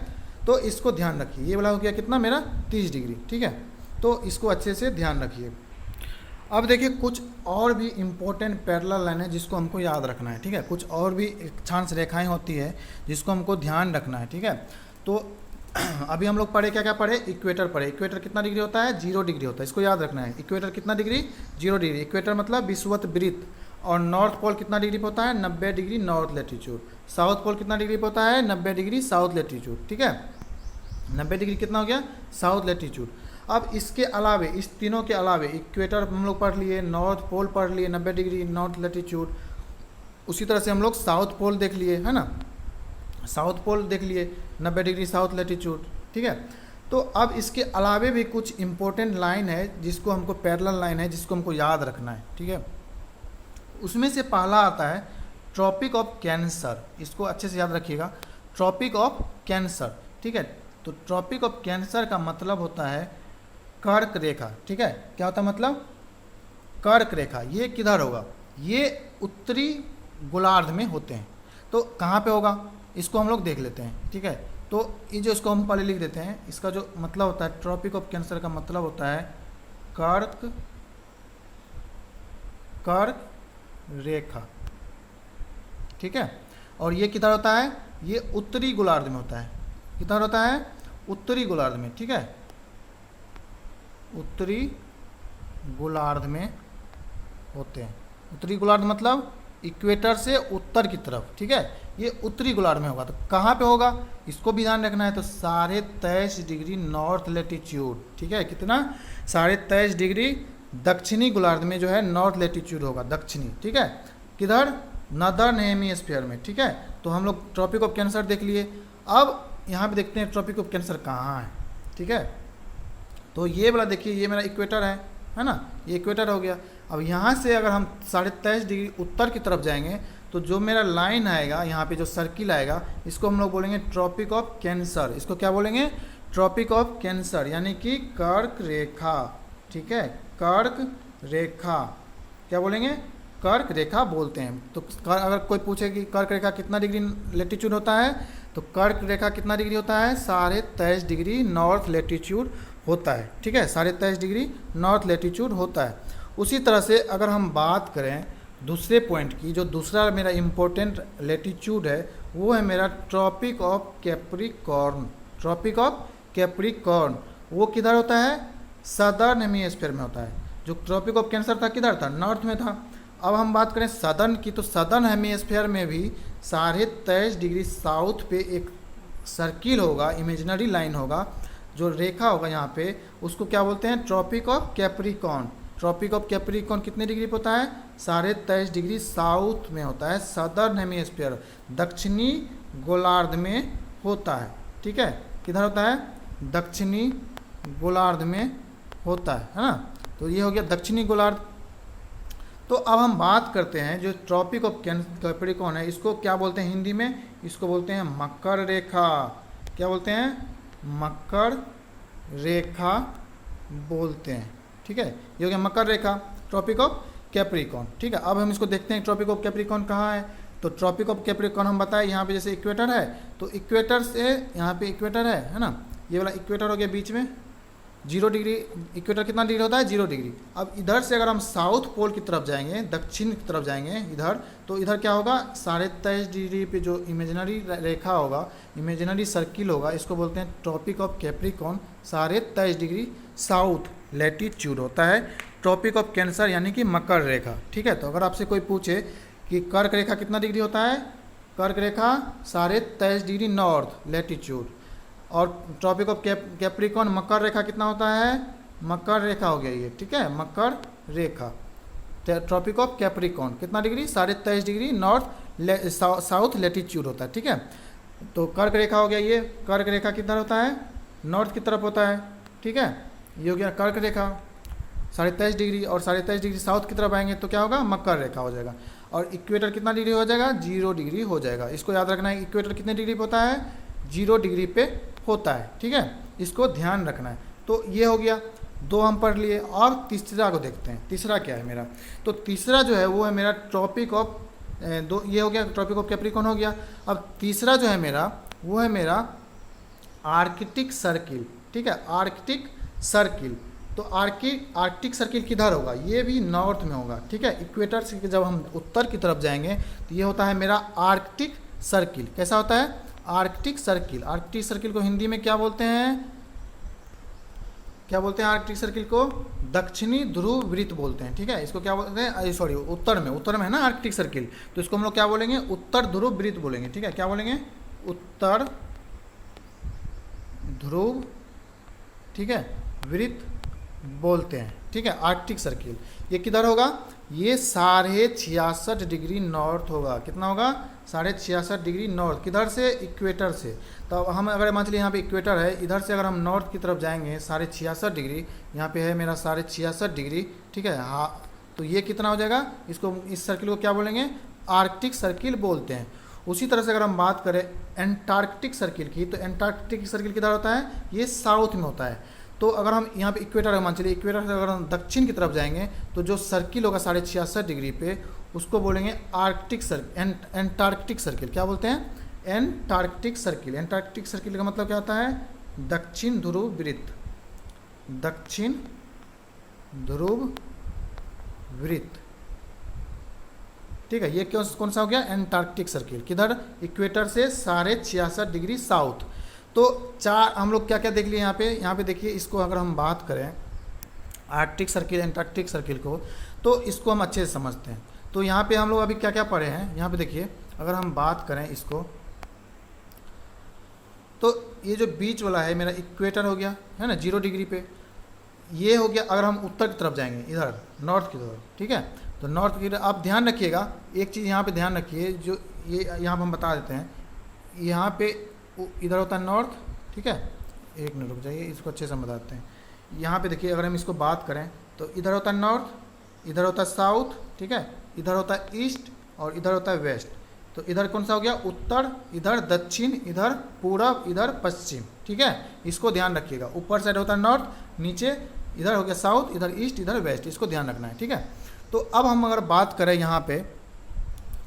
तो इसको ध्यान रखिए, ये वाला हो गया कितना मेरा? 30 डिग्री, ठीक है। तो इसको अच्छे से ध्यान रखिए। अब देखिए कुछ और भी इम्पोर्टेंट पैरेलल लाइन है जिसको हमको याद रखना है, ठीक है। कुछ और भी अक्षांश रेखाएं होती है जिसको हमको ध्यान रखना है, ठीक है। तो अभी हम लोग पढ़े, क्या क्या पढ़े? इक्वेटर पढ़े। इक्वेटर कितना डिग्री होता है? 0 डिग्री होता है, इसको याद रखना है। इक्वेटर कितना डिग्री? 0 डिग्री। इक्वेटर मतलब विषुवत वृत्त। और नॉर्थ पोल कितना डिग्री पे होता है? 90 degree north latitude. South pole कितना डिग्री पे होता है? 90 डिग्री साउथ लैटिट्यूड, ठीक है। 90 डिग्री कितना हो गया? South latitude. अब इसके अलावे, इस तीनों के अलावे, इक्वेटर हम लोग पढ़ लिए, नॉर्थ पोल पढ़ लिए 90 डिग्री नॉर्थ लैटिट्यूड, उसी तरह से हम लोग साउथ पोल देख लिए, है ना। साउथ पोल देख लिए 90 डिग्री साउथ लैटिट्यूड, ठीक है। तो अब इसके अलावे भी कुछ इंपॉर्टेंट लाइन है जिसको हमको पैरेलल लाइन है जिसको हमको याद रखना है, ठीक है। उसमें से पहला आता है ट्रॉपिक ऑफ कैंसर, इसको अच्छे से याद रखिएगा, ट्रॉपिक ऑफ कैंसर, ठीक है। तो ट्रॉपिक ऑफ कैंसर का मतलब होता है कर्क रेखा, ठीक है। क्या होता है मतलब? कर्क रेखा। ये किधर होगा? ये उत्तरी गोलार्ध में होते हैं। तो कहाँ पे होगा इसको हम लोग देख लेते हैं, ठीक है। तो ये जो इसको हम पहले लिख देते हैं, इसका जो मतलब होता है ट्रॉपिक ऑफ कैंसर का मतलब होता है कर्क रेखा, ठीक है। और ये किधर होता है? ये उत्तरी गोलार्ध में होता है। किधर होता है? उत्तरी गोलार्ध में, ठीक है। उत्तरी गोलार्ध में होते हैं। उत्तरी गोलार्ध मतलब इक्वेटर से उत्तर की तरफ, ठीक है। ये उत्तरी गोलार्ध में होगा। तो कहाँ पे होगा इसको भी ध्यान रखना है। तो 23.5 डिग्री नॉर्थ लेटीट्यूड, ठीक है। कितना? 23.5 डिग्री दक्षिणी गोलार्ध में जो है नॉर्थ लेटीट्यूड होगा, दक्षिणी, ठीक है। किधर? नदर्न हेमिस्फीयर में, ठीक है। तो हम लोग ट्रॉपिक ऑफ कैंसर देख लिए। अब यहाँ पे देखते हैं ट्रॉपिक ऑफ कैंसर कहाँ है, ठीक है। तो ये वाला देखिए, ये मेरा इक्वेटर है ना, ये इक्वेटर हो गया। अब यहाँ से अगर हम 23.5 डिग्री उत्तर की तरफ जाएंगे तो जो मेरा लाइन आएगा, यहाँ पे जो सर्किल आएगा, इसको हम लोग बोलेंगे ट्रॉपिक ऑफ कैंसर। इसको क्या बोलेंगे? ट्रॉपिक ऑफ कैंसर, यानी कि कर्क रेखा, ठीक है। कर्क रेखा क्या बोलेंगे? कर्क रेखा बोलते हैं। तो अगर कोई पूछे कि कर्क रेखा कितना डिग्री लेटीट्यूड होता है, तो कर्क रेखा कितना डिग्री होता है? 23.5 डिग्री नॉर्थ लेटीट्यूड होता है, ठीक है। 23.5 डिग्री नॉर्थ लेटीट्यूड होता है। उसी तरह से अगर हम बात करें दूसरे पॉइंट की, जो दूसरा मेरा इम्पोर्टेंट लेटीट्यूड है, वो है मेरा tropic of Capricorn. Tropic of Capricorn वो किधर होता है? सदर्न हेमिस्फीयर में होता है। जो ट्रॉपिक ऑफ कैंसर था किधर था? नॉर्थ में था। अब हम बात करें सदर्न की, तो सदर्न हेमिस्फीयर में भी 23.5 डिग्री साउथ पे एक सर्किल होगा, इमेजिनरी लाइन होगा, जो रेखा होगा यहाँ पे, उसको क्या बोलते हैं? Tropic of Capricorn. Tropic of Capricorn कितने डिग्री पे होता है? 23.5 डिग्री साउथ में होता है, सदर्न हेमिस्फीयर, दक्षिणी गोलार्ध में होता है, ठीक है। किधर होता है? दक्षिणी गोलार्ध में होता है ना। तो ये हो गया दक्षिणी गोलार्ध। तो अब हम बात करते हैं जो ट्रॉपिक ऑफ कैप्रिकॉर्न है, इसको क्या बोलते हैं हिंदी में? इसको बोलते हैं मकर रेखा। क्या बोलते हैं? मकर रेखा बोलते हैं, ठीक है। ये हो गया मकर रेखा, ट्रॉपिक ऑफ कैप्रिकॉर्न, ठीक है। अब हम इसको देखते हैं ट्रॉपिक ऑफ कैप्रिकॉर्न कहाँ है। तो ट्रॉपिक ऑफ कैप्रिकॉर्न हम बताएं, यहाँ पे जैसे इक्वेटर है, तो इक्वेटर से यहाँ पे इक्वेटर है ना, ये वाला इक्वेटर हो गया बीच में 0 डिग्री। इक्वेटर कितना डिग्री होता है? 0 डिग्री। अब इधर से अगर हम साउथ पोल की तरफ जाएंगे, दक्षिण की तरफ जाएंगे इधर, तो इधर क्या होगा? 23.5 डिग्री पे जो इमेजिनरी रेखा होगा, इमेजिनरी सर्किल होगा, इसको बोलते हैं tropic of Capricorn. 23.5 degree south latitude होता है ट्रॉपिक ऑफ कैंसर, यानी कि मकर रेखा, ठीक है। तो अगर आपसे कोई पूछे कि कर्क रेखा कितना डिग्री होता है? कर्क रेखा 23.5 डिग्री नॉर्थ लैटिट्यूड। और ट्रॉपिक ऑफ कैप्रिकॉर्न मकर रेखा कितना होता है? मकर रेखा हो गया ये, ठीक है, मकर रेखा। ट्रॉपिक ऑफ कैप्रिकॉर्न कितना degree? 23.5 degree north south latitude होता है, ठीक है। तो कर्क रेखा हो गया ये। कर्क रेखा किधर होता है? नॉर्थ की तरफ होता है, ठीक है। ये हो गया कर्क रेखा 23.5 डिग्री। और 23.5 डिग्री साउथ की तरफ आएंगे तो क्या होगा? मकर रेखा हो जाएगा। और इक्वेटर कितना डिग्री हो जाएगा? 0 डिग्री हो जाएगा। इसको याद रखना है, इक्वेटर कितने डिग्री पे होता है? 0 डिग्री पे होता है, ठीक है। इसको ध्यान रखना है। तो ये हो गया, 2 हम पढ़ लिए। और तीसरा को देखते हैं, तीसरा क्या है मेरा? तो तीसरा जो है वो है मेरा ट्रॉपिक ऑफ ये हो गया, ट्रॉपिक ऑफ कैप्रिकॉर्न हो गया। अब तीसरा जो है मेरा, वो है मेरा आर्कटिक सर्किल, ठीक है, आर्कटिक सर्किल। तो आर्कटिक सर्किल किधर होगा? ये भी नॉर्थ में होगा, ठीक है। इक्वेटर से जब हम उत्तर की तरफ जाएंगे तो ये होता है मेरा आर्कटिक सर्किल। कैसा होता है? Arctic circle. आर्कटिक सर्किल को हिंदी में क्या बोलते हैं? क्या बोलते हैं आर्कटिक सर्किल को? दक्षिणी ध्रुव वृत्त बोलते हैं, ठीक है। इसको क्या बोलते हैं? सॉरी, उत्तर में है ना आर्कटिक सर्किल, तो इसको हम लोग क्या बोलेंगे? उत्तर ध्रुव वृत्त बोलेंगे, ठीक है। क्या बोलेंगे? उत्तर ध्रुव, ठीक है, वृत्त बोलते हैं, ठीक है। आर्कटिक सर्किल ये किधर होगा? ये 66.5 डिग्री नॉर्थ होगा। कितना होगा? 66.5 नॉर्थ, किधर से, इक्वेटर से। तो हम अगर मान चलिए यहाँ पे इक्वेटर है, इधर से अगर हम नॉर्थ की तरफ जाएंगे 66.5 यहाँ पे है मेरा 66.5, ठीक है। हाँ, तो ये कितना हो जाएगा, इसको, इस सर्किल को क्या बोलेंगे, आर्कटिक सर्किल बोलते हैं। उसी तरह से अगर हम बात करें एंटार्कटिक सर्किल की, तो एंटार्कटिक सर्किल किधर होता है, ये साउथ में होता है। तो अगर हम यहाँ पे इक्वेटर मान चलिए, इक्वेटर से अगर हम दक्षिण की तरफ जाएंगे तो जो सर्किल होगा 66.5 पे, उसको बोलेंगे आर्कटिक सर्किल, एंटार्कटिक सर्किल। क्या बोलते हैं, एंटार्कटिक सर्किल। एंटार्कटिक सर्किल का मतलब क्या होता है, दक्षिण ध्रुव वृत्त, दक्षिण ध्रुव वृत्त, ठीक है। ये कौन सा हो गया, एंटार्कटिक सर्किल, किधर, इक्वेटर से 66.5 साउथ। तो चार हम लोग क्या क्या देख लिए यहाँ पे देखिए, इसको अगर हम बात करें आर्कटिक सर्किल, एंटार्कटिक सर्किल को, तो इसको हम अच्छे से समझते हैं। तो यहाँ पे हम लोग अभी क्या क्या पढ़े हैं, यहाँ पे देखिए, अगर हम बात करें इसको, तो ये जो बीच वाला है मेरा इक्वेटर हो गया, है ना, 0 डिग्री पे। ये हो गया अगर हम उत्तर की तरफ जाएंगे, इधर नॉर्थ की तरफ, ठीक है। तो नॉर्थ की तरफ आप ध्यान रखिएगा, एक चीज़ यहाँ पे ध्यान रखिए, जो ये यहाँ पर हम बता देते हैं, यहाँ पे इधर होता है नॉर्थ, ठीक है। एक मिनट रुक जाइए, इसको अच्छे से हम बताते हैं। यहाँ पे देखिए, अगर हम इसको बात करें तो इधर होता है नॉर्थ, इधर होता है साउथ, ठीक है, इधर होता है ईस्ट और इधर होता है वेस्ट। तो इधर कौन सा हो गया, उत्तर, इधर दक्षिण, इधर पूरब, इधर पश्चिम, ठीक है। इसको ध्यान रखिएगा, ऊपर साइड होता है नॉर्थ, नीचे इधर हो गया साउथ, इधर ईस्ट, इधर वेस्ट, इसको ध्यान रखना है, ठीक है। तो अब हम अगर बात करें यहाँ पे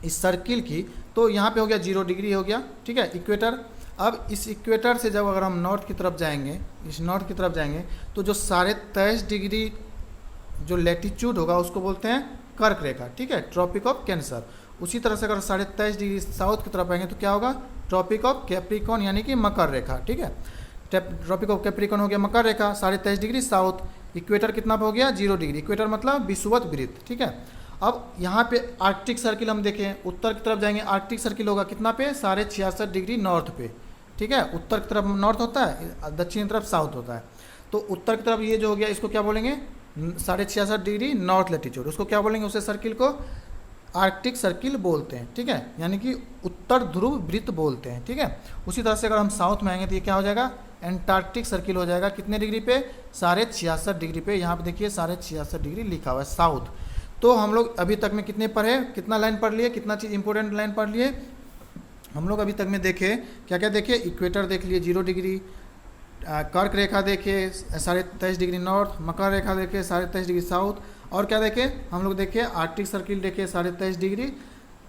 इस सर्किल की, तो यहाँ पे हो गया 0 डिग्री हो गया, ठीक है, इक्वेटर। अब इस इक्वेटर से जब अगर हम नॉर्थ की तरफ जाएंगे, इस नॉर्थ की तरफ जाएंगे, तो जो 23.5 डिग्री जो लैटिट्यूड होगा उसको बोलते हैं कर्क रेखा, ठीक है, ट्रॉपिक ऑफ कैंसर। उसी तरह से अगर 23.5 डिग्री साउथ की तरफ आएंगे तो क्या होगा, ट्रॉपिक ऑफ कैप्रिकॉन, यानी कि मकर रेखा, ठीक है। ट्रॉपिक ऑफ कैप्रिकॉन हो गया मकर रेखा, 23.5 डिग्री साउथ। इक्वेटर कितना हो गया, 0 डिग्री। इक्वेटर मतलब विषुवत वृत्त, ठीक है। अब यहाँ पे आर्कटिक सर्किल हम देखें, उत्तर की तरफ जाएंगे, आर्कटिक सर्किल होगा कितना पे, 66.5 डिग्री नॉर्थ पे, ठीक है। उत्तर की तरफ नॉर्थ होता है, दक्षिण की तरफ साउथ होता है। तो उत्तर की तरफ ये जो हो गया, इसको क्या बोलेंगे, 66.5 डिग्री नॉर्थ लैटिट्यूड, उसको क्या बोलेंगे, उसे सर्किल को आर्कटिक सर्किल बोलते हैं, ठीक है, यानी कि उत्तर ध्रुव वृत्त बोलते हैं, ठीक है। उसी तरह से अगर हम साउथ में आएंगे तो ये क्या हो जाएगा, एंटार्कटिक सर्किल हो जाएगा, कितने डिग्री पे, 66.5 डिग्री पे। यहाँ पे देखिए 66.5 डिग्री लिखा हुआ है साउथ। तो हम लोग अभी तक में कितने पढ़े, कितना लाइन पढ़ लिए, कितना चीज़ इंपॉर्टेंट लाइन पढ़ लिए हम लोग अभी तक में देखे, क्या क्या देखे, इक्वेटर देख लिए 0 डिग्री, कर्क रेखा देखे 23.5 डिग्री नॉर्थ, मकर रेखा देखे 23.5 डिग्री साउथ, और क्या देखे हम लोग, देखे आर्कटिक सर्किल देखे 23.5 डिग्री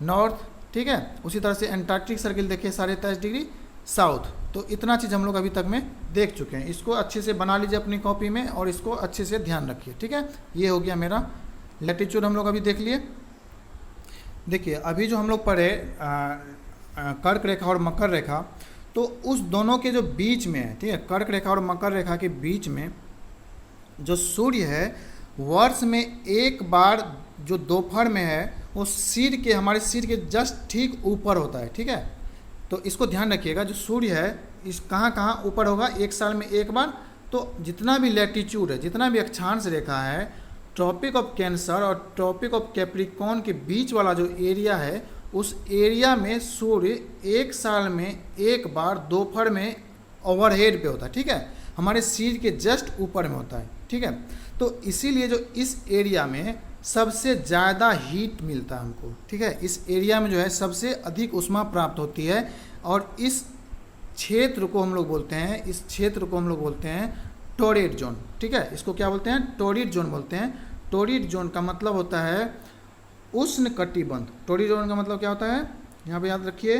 नॉर्थ, ठीक है। उसी तरह से एंटार्कटिक सर्किल देखे 23.5 डिग्री साउथ। तो इतना चीज़ हम लोग अभी तक में देख चुके हैं। इसको अच्छे से बना लीजिए अपनी कॉपी में और इसको अच्छे से ध्यान रखिए, ठीक है। ये हो गया मेरा लैटिट्यूड, हम लोग अभी देख लिए। देखिए अभी जो हम लोग पढ़े कर्क रेखा और मकर रेखा, तो उस दोनों के जो बीच में है, ठीक है, कर्क रेखा और मकर रेखा के बीच में जो सूर्य है, वर्ष में एक बार जो दोपहर में है, वो सिर के, हमारे सिर के जस्ट ठीक ऊपर होता है, ठीक है। तो इसको ध्यान रखिएगा, जो सूर्य है इस कहाँ ऊपर होगा, एक साल में एक बार। तो जितना भी लैटिट्यूड है, जितना भी अक्षांश रेखा है, ट्रॉपिक ऑफ कैंसर और ट्रॉपिक ऑफ कैप्रिकॉन के बीच वाला जो एरिया है, उस एरिया में सूर्य एक साल में एक बार दोपहर में ओवरहेड पे होता है, ठीक है, हमारे सिर के जस्ट ऊपर में होता है, ठीक है। तो इसीलिए जो इस एरिया में सबसे ज़्यादा हीट मिलता है हमको, ठीक है, इस एरिया में जो है सबसे अधिक ऊष्मा प्राप्त होती है। और इस क्षेत्र को हम लोग बोलते हैं, इस क्षेत्र को हम लोग बोलते हैं टोरिड जोन, ठीक है। इसको क्या बोलते हैं, टोरिड जोन बोलते हैं। टोरिड जोन का मतलब होता है उष्ण कटिबंध। टोरिड जोन का मतलब क्या होता है, यहाँ पे याद रखिए,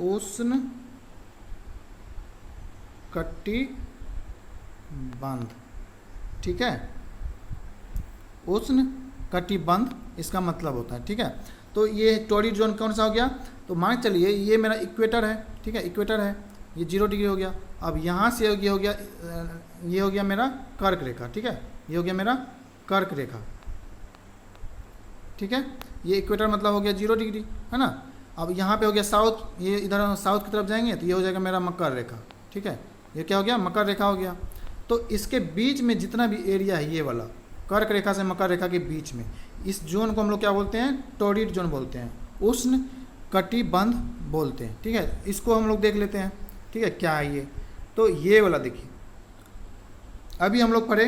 उष्ण कटिबंध, ठीक है, उष्ण कटिबंध इसका मतलब होता है, ठीक है। तो ये टोरिड जोन कौन सा हो गया, तो मान चलिए ये मेरा इक्वेटर है, ठीक है, इक्वेटर है, ये 0 डिग्री हो गया। अब यहाँ से ये हो गया मेरा कर्क रेखा, ठीक है, ये हो गया मेरा कर्क रेखा, ठीक है। ये इक्वेटर मतलब हो गया 0 डिग्री, है ना। अब यहाँ पे हो गया साउथ, ये इधर साउथ की तरफ जाएंगे तो ये हो जाएगा मेरा मकर रेखा, ठीक है, ये क्या हो गया, मकर रेखा हो गया। तो इसके बीच में जितना भी एरिया है, ये वाला कर्क रेखा से मकर रेखा के बीच में, इस जोन को हम लोग क्या बोलते हैं, टोरिड जोन बोलते हैं, उष्ण कटिबंध बोलते हैं। ठीक है, इसको हम लोग देख लेते हैं। ठीक है, क्या है ये, तो ये वाला देखिए, अभी हम लोग पढ़े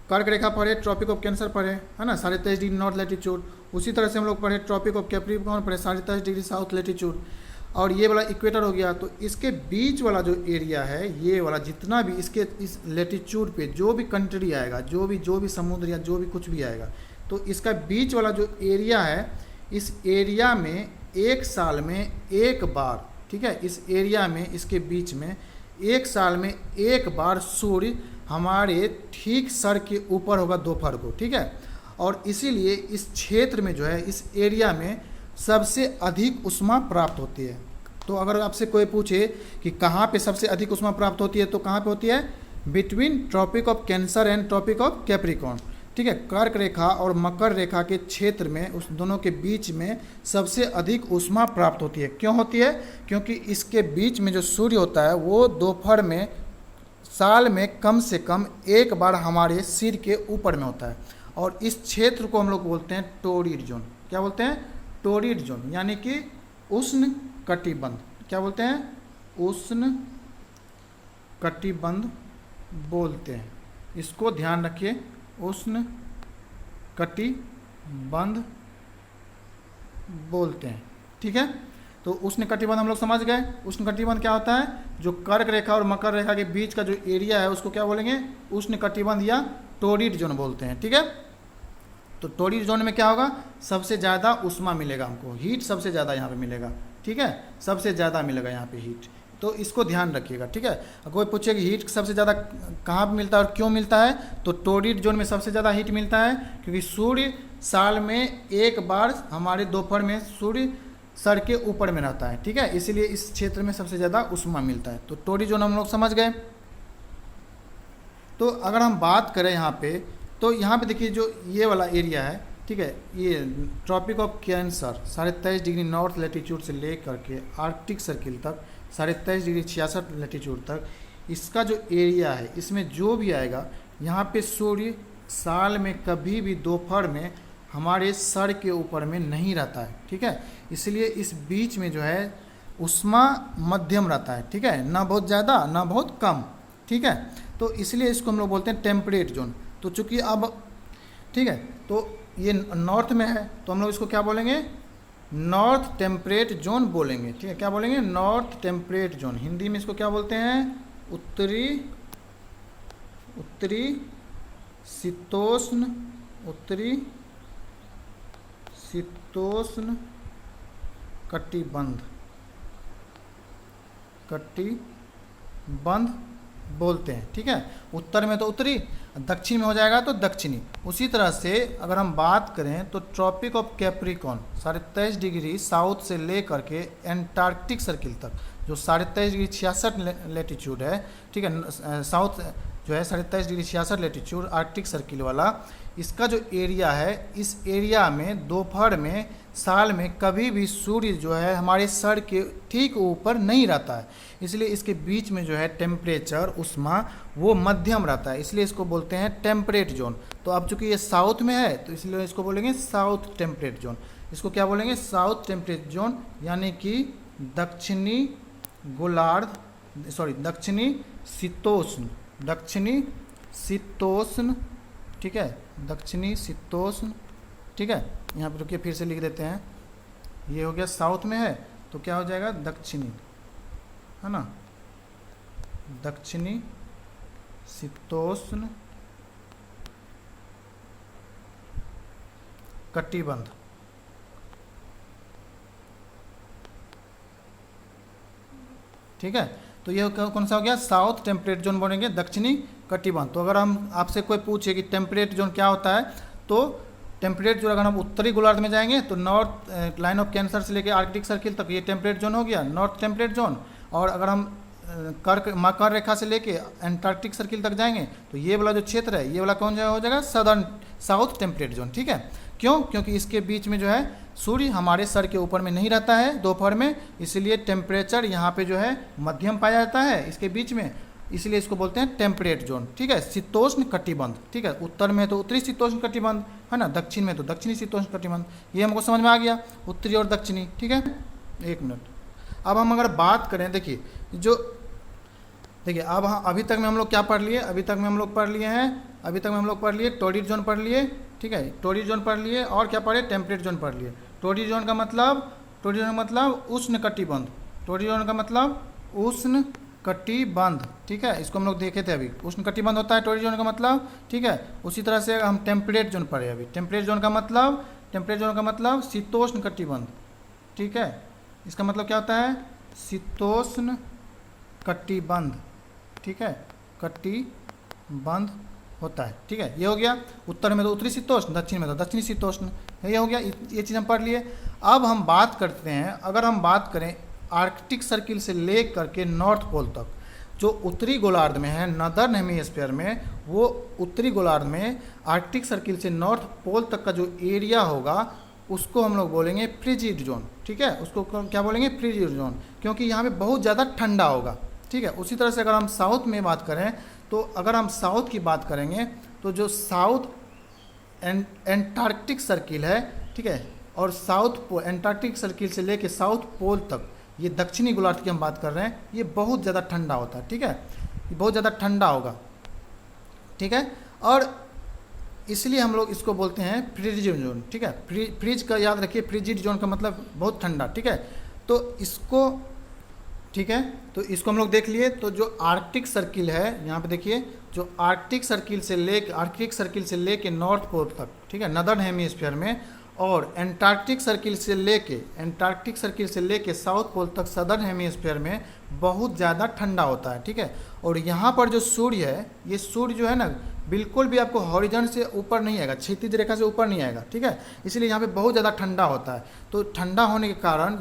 कर्क रेखा पढ़े, ट्रॉपिक ऑफ कैंसर पढ़े, है ना, 23.5 डिग्री नॉर्थ लैटिट्यूड। उसी तरह से हम लोग पढ़े ट्रॉपिक ऑफ कैप्रिकॉर्न पढ़े, 23.5 डिग्री साउथ लैटिट्यूड। और ये वाला इक्वेटर हो गया। तो इसके बीच वाला जो एरिया है, ये वाला जितना भी इसके इस लैटिट्यूड पे जो भी कंट्री आएगा, जो भी समुद्र या जो भी कुछ भी आएगा, तो इसका बीच वाला जो एरिया है, इस एरिया में एक साल में एक बार, ठीक है, इस एरिया में इसके बीच में एक साल में एक बार सूर्य हमारे ठीक सर के ऊपर होगा दोपहर को। ठीक है, और इसीलिए इस क्षेत्र में जो है, इस एरिया में सबसे अधिक ऊष्मा प्राप्त होती है। तो अगर आपसे कोई पूछे कि कहाँ पे सबसे अधिक ऊष्मा प्राप्त होती है, तो कहाँ पे होती है, between tropic of Cancer and tropic of Capricorn. ठीक है, कर्क रेखा और मकर रेखा के क्षेत्र में, उस दोनों के बीच में सबसे अधिक ऊष्मा प्राप्त होती है। क्यों होती है? क्योंकि इसके बीच में जो सूर्य होता है वो दोपहर में साल में कम से कम एक बार हमारे सिर के ऊपर में होता है। और इस क्षेत्र को हम लोग बोलते हैं टोरिड जोन। क्या बोलते हैं? टोरिड जोन, यानी कि उष्ण कटिबंध। क्या बोलते हैं? उष्ण कटिबंध बोलते हैं। इसको ध्यान रखिए, उष्ण कटिबंध बोलते हैं। ठीक है, तो उष्ण कटिबंध हम लोग समझ गए। उष्ण कटिबंध क्या होता है? जो कर्क रेखा और मकर रेखा के बीच का जो एरिया है उसको क्या बोलेंगे? उष्ण कटिबंध या टोरिड जोन बोलते हैं। ठीक है, तो टोरिड जोन में क्या होगा? सबसे ज़्यादा ऊष्मा मिलेगा हमको, हीट सबसे ज़्यादा यहाँ पे मिलेगा। ठीक है, सबसे ज़्यादा मिलेगा यहाँ पे हीट, तो इसको ध्यान रखिएगा। ठीक है, कोई पूछे कि हीट सबसे ज़्यादा कहाँ पे मिलता है और क्यों मिलता है, तो टोरिड जोन में सबसे ज़्यादा हीट मिलता है क्योंकि सूर्य साल में एक बार हमारे दोपहर में सूर्य सर के ऊपर में रहता है। ठीक है, इसीलिए इस क्षेत्र में सबसे ज़्यादा ऊष्मा मिलता है। तो टोरिड जोन हम लोग समझ गए। तो अगर हम बात करें यहाँ पे, तो यहाँ पे देखिए जो ये वाला एरिया है, ठीक है, ये tropic of Cancer 23.5 degree north latitude से लेकर के आर्कटिक सर्किल तक 23.5 डिग्री 66 लैटिट्यूड तक, इसका जो एरिया है इसमें जो भी आएगा, यहाँ पे सूर्य साल में कभी भी दोपहर में हमारे सर के ऊपर में नहीं रहता है। ठीक है, इसलिए इस बीच में जो है ऊष्मा मध्यम रहता है। ठीक है, ना बहुत ज़्यादा ना बहुत कम। ठीक है, तो इसलिए इसको हम लोग बोलते हैं टेम्परेट जोन। तो चूँकि अब ठीक है, तो ये नॉर्थ में है तो हम लोग इसको क्या बोलेंगे? नॉर्थ टेम्परेट जोन बोलेंगे। ठीक है, क्या बोलेंगे? North temperate zone. हिंदी में इसको क्या बोलते हैं? उत्तरी शीतोष्ण, उत्तरी शीतोष्ण कटिबंध बोलते हैं। ठीक है, उत्तर में तो उत्तरी, दक्षिण में हो जाएगा तो दक्षिणी। उसी तरह से अगर हम बात करें तो tropic of Capricorn 23.5 degree south से लेकर के एंटार्क्टिक सर्किल तक, जो 23.5 डिग्री 66 लैटिट्यूड है। ठीक है, साउथ जो है 23.5 डिग्री 66 लैटिट्यूड आर्कटिक सर्किल वाला, इसका जो एरिया है, इस एरिया में दोपहर में साल में कभी भी सूर्य जो है हमारे सर के ठीक ऊपर नहीं रहता है। इसलिए इसके बीच में जो है टेम्परेचर ऊष्मा वो मध्यम रहता है, इसलिए इसको बोलते हैं टेम्परेट जोन। तो अब चूंकि ये साउथ में है तो इसलिए इसको बोलेंगे साउथ टेम्परेट जोन। इसको क्या बोलेंगे? साउथ टेम्परेट जोन, यानी कि दक्षिणी गोलार्ध, सॉरी दक्षिणी शीतोष्ण। ठीक है, दक्षिणी शीतोष्ण। ठीक है, यहाँ पर रुकिए फिर से लिख देते हैं। ये हो गया साउथ में है तो क्या हो जाएगा? दक्षिणी, है ना, दक्षिणी शीतोष्ण कटिबंध। ठीक है, तो ये कौन सा हो गया? साउथ टेम्परेट जोन बोलेंगे, दक्षिणी कटिबंध। तो अगर हम आपसे कोई पूछे कि टेम्परेट जोन क्या होता है, तो टेम्परेट जोन अगर हम उत्तरी गोलार्ध में जाएंगे तो नॉर्थ लाइन ऑफ कैंसर से लेकर आर्कटिक सर्किल तक ये टेम्परेट जोन हो गया, नॉर्थ टेम्परेट जोन। और अगर हम मकर रेखा से लेके एंटार्क्टिक सर्किल तक जाएंगे तो ये वाला जो क्षेत्र है, ये वाला कौन जगह हो जाएगा? Southern south temperate zone. ठीक है, क्यों? क्योंकि इसके बीच में जो है सूर्य हमारे सर के ऊपर में नहीं रहता है दोपहर में, इसलिए टेम्परेचर यहाँ पे जो है मध्यम पाया जाता है इसके बीच में, इसलिए इसको बोलते हैं टेम्परेट जोन। ठीक है, शीतोष्ण कटिबंध। ठीक है, उत्तर में तो उत्तरी शीतोष्ण कटिबंध, है ना, दक्षिण में तो दक्षिणी शीतोष्ण कटिबंध। ये हमको समझ में आ गया, उत्तरी और दक्षिणी। ठीक है, एक मिनट। अब हम अगर बात करें, देखिए जो, देखिए अब अभी तक में हम लोग क्या पढ़ लिए, अभी तक में हम लोग पढ़ लिए हैं, अभी तक में हम लोग पढ़ लिए टोरिड जोन पढ़ लिए, ठीक है, टोरिड जोन पढ़ लिए, और क्या पढ़े, टेम्परेट जोन पढ़ लिए। टोरिड जोन का मतलब, टोरिड जोन का मतलब उष्ण कटिबंध, टोरिड जोन का मतलब उष्ण कटिबंध, ठीक है, इसको हम लोग देखे थे अभी, उष्ण कटिबंध होता है टोरिड जोन का मतलब, ठीक है। उसी तरह से हम टेम्परेट जोन पढ़े अभी, टेम्परेट जोन का मतलब, टेम्परेट जोन का मतलब शीतोष्ण कटिबंध, ठीक है, इसका मतलब क्या होता है, शीतोष्ण कटिबंध, ठीक है, कटिबंध होता है, ठीक है। ये हो गया, उत्तर में तो उत्तरी शीतोष्ण, दक्षिण में तो दक्षिणी शीतोष्ण, ये हो गया, ये चीज़ हम पढ़ लिए। अब हम बात करते हैं, अगर हम बात करें आर्कटिक सर्किल से ले करके नॉर्थ पोल तक, जो उत्तरी गोलार्ध में है, नदर्न हेमिस्फीयर में, वो उत्तरी गोलार्ध में आर्कटिक सर्किल से नॉर्थ पोल तक का जो एरिया होगा उसको हम लोग बोलेंगे फ्रिजिड जोन, ठीक है, उसको क्या बोलेंगे, फ्रिजिड जोन, क्योंकि यहाँ पे बहुत ज़्यादा ठंडा होगा, ठीक है। उसी तरह से अगर हम साउथ में बात करें, तो अगर हम साउथ की बात करेंगे तो जो साउथ एंटार्क्टिक सर्किल है, ठीक है, और साउथ पोल, एंटार्क्टिक सर्किल से लेके साउथ पोल तक, ये दक्षिणी गोलार्ध की हम बात कर रहे हैं, ये बहुत ज़्यादा ठंडा होता है, ठीक है, ये बहुत ज़्यादा ठंडा होगा, ठीक है, और इसलिए हम लोग इसको बोलते हैं फ्रिजिड जोन, ठीक है। फ्रिज का याद रखिए, फ्रिजिड जोन का मतलब बहुत ठंडा, ठीक है। तो इसको, ठीक है, तो इसको हम लोग देख लिए। तो जो आर्कटिक सर्किल है, यहाँ पे देखिए, जो आर्कटिक सर्किल से लेके नॉर्थ पोल तक, ठीक है, नदर्न हेमिस्फीयर में, और एंटार्क्टिक सर्किल से लेके साउथ पोल तक सदर्न हेमिस्फीयर में बहुत ज़्यादा ठंडा होता है, ठीक है। और यहाँ पर जो सूर्य है, ये सूर्य जो है ना, बिल्कुल भी आपको हॉरिजॉन से ऊपर नहीं आएगा, क्षैतिज रेखा से ऊपर नहीं आएगा, ठीक है, इसलिए यहाँ पे बहुत ज़्यादा ठंडा होता है। तो ठंडा होने के कारण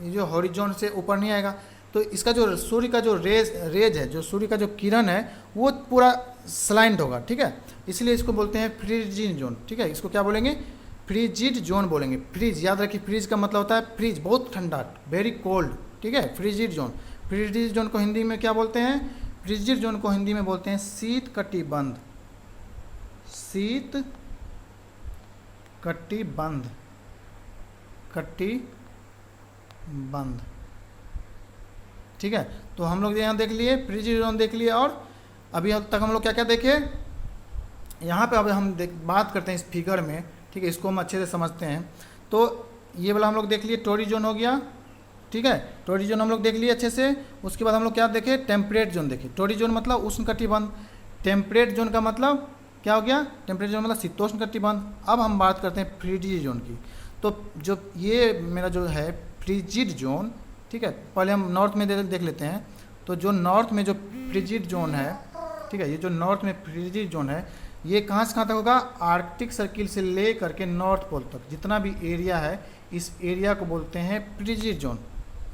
जो हॉरिजॉन से ऊपर नहीं आएगा, तो इसका जो सूर्य का जो रेज है, जो सूर्य का जो किरण है, वो पूरा स्लाइंट होगा, ठीक है, इसलिए इसको बोलते हैं फ्रिजिड जोन, ठीक है, इसको क्या बोलेंगे, फ्रिजिड जोन बोलेंगे। फ्रिज याद रखिए, फ्रिज का मतलब होता है फ्रिज, बहुत ठंडा, वेरी कोल्ड, ठीक है, फ्रिजिड जोन। फ्रिजिड जोन को हिंदी में क्या बोलते हैं, फ्रिजिड जोन को हिंदी में बोलते हैं शीत कटिबंध, शीत कटिबंध, कटिबंध, ठीक है। तो हम लोग यहाँ देख लिए फ्रिजिड जोन देख लिए, और अभी अब तक हम लोग क्या क्या देखे, यहाँ पे अब हम बात करते हैं इस फिगर में, ठीक है, इसको हम अच्छे से समझते हैं। तो ये वाला हम लोग देख लिए, टोरिड जोन हो गया, ठीक है, टोरिड जोन हम लोग देख लिए अच्छे से। उसके बाद हम लोग क्या देखे, टेम्परेट जोन देखे। टोरिड जोन मतलब उष्ण कटिबंध, टेम्परेट जोन का मतलब क्या हो गया, टेम्परेट जोन मतलब शीतोष्ण कटिबंध। अब हम बात करते हैं फ्रिजिड जोन की। तो जो ये मेरा जो है फ्रिजिड जोन, ठीक है, पहले हम नॉर्थ में देख लेते हैं। तो जो नॉर्थ में जो फ्रिजिड जोन है, ठीक है, ये जो नॉर्थ में फ्रिजिड जोन है, ये कहाँ से कहाँ तक होगा, आर्कटिक सर्किल से ले करके नॉर्थ पोल तक जितना भी एरिया है, इस एरिया को बोलते हैं फ्रिजिड जोन।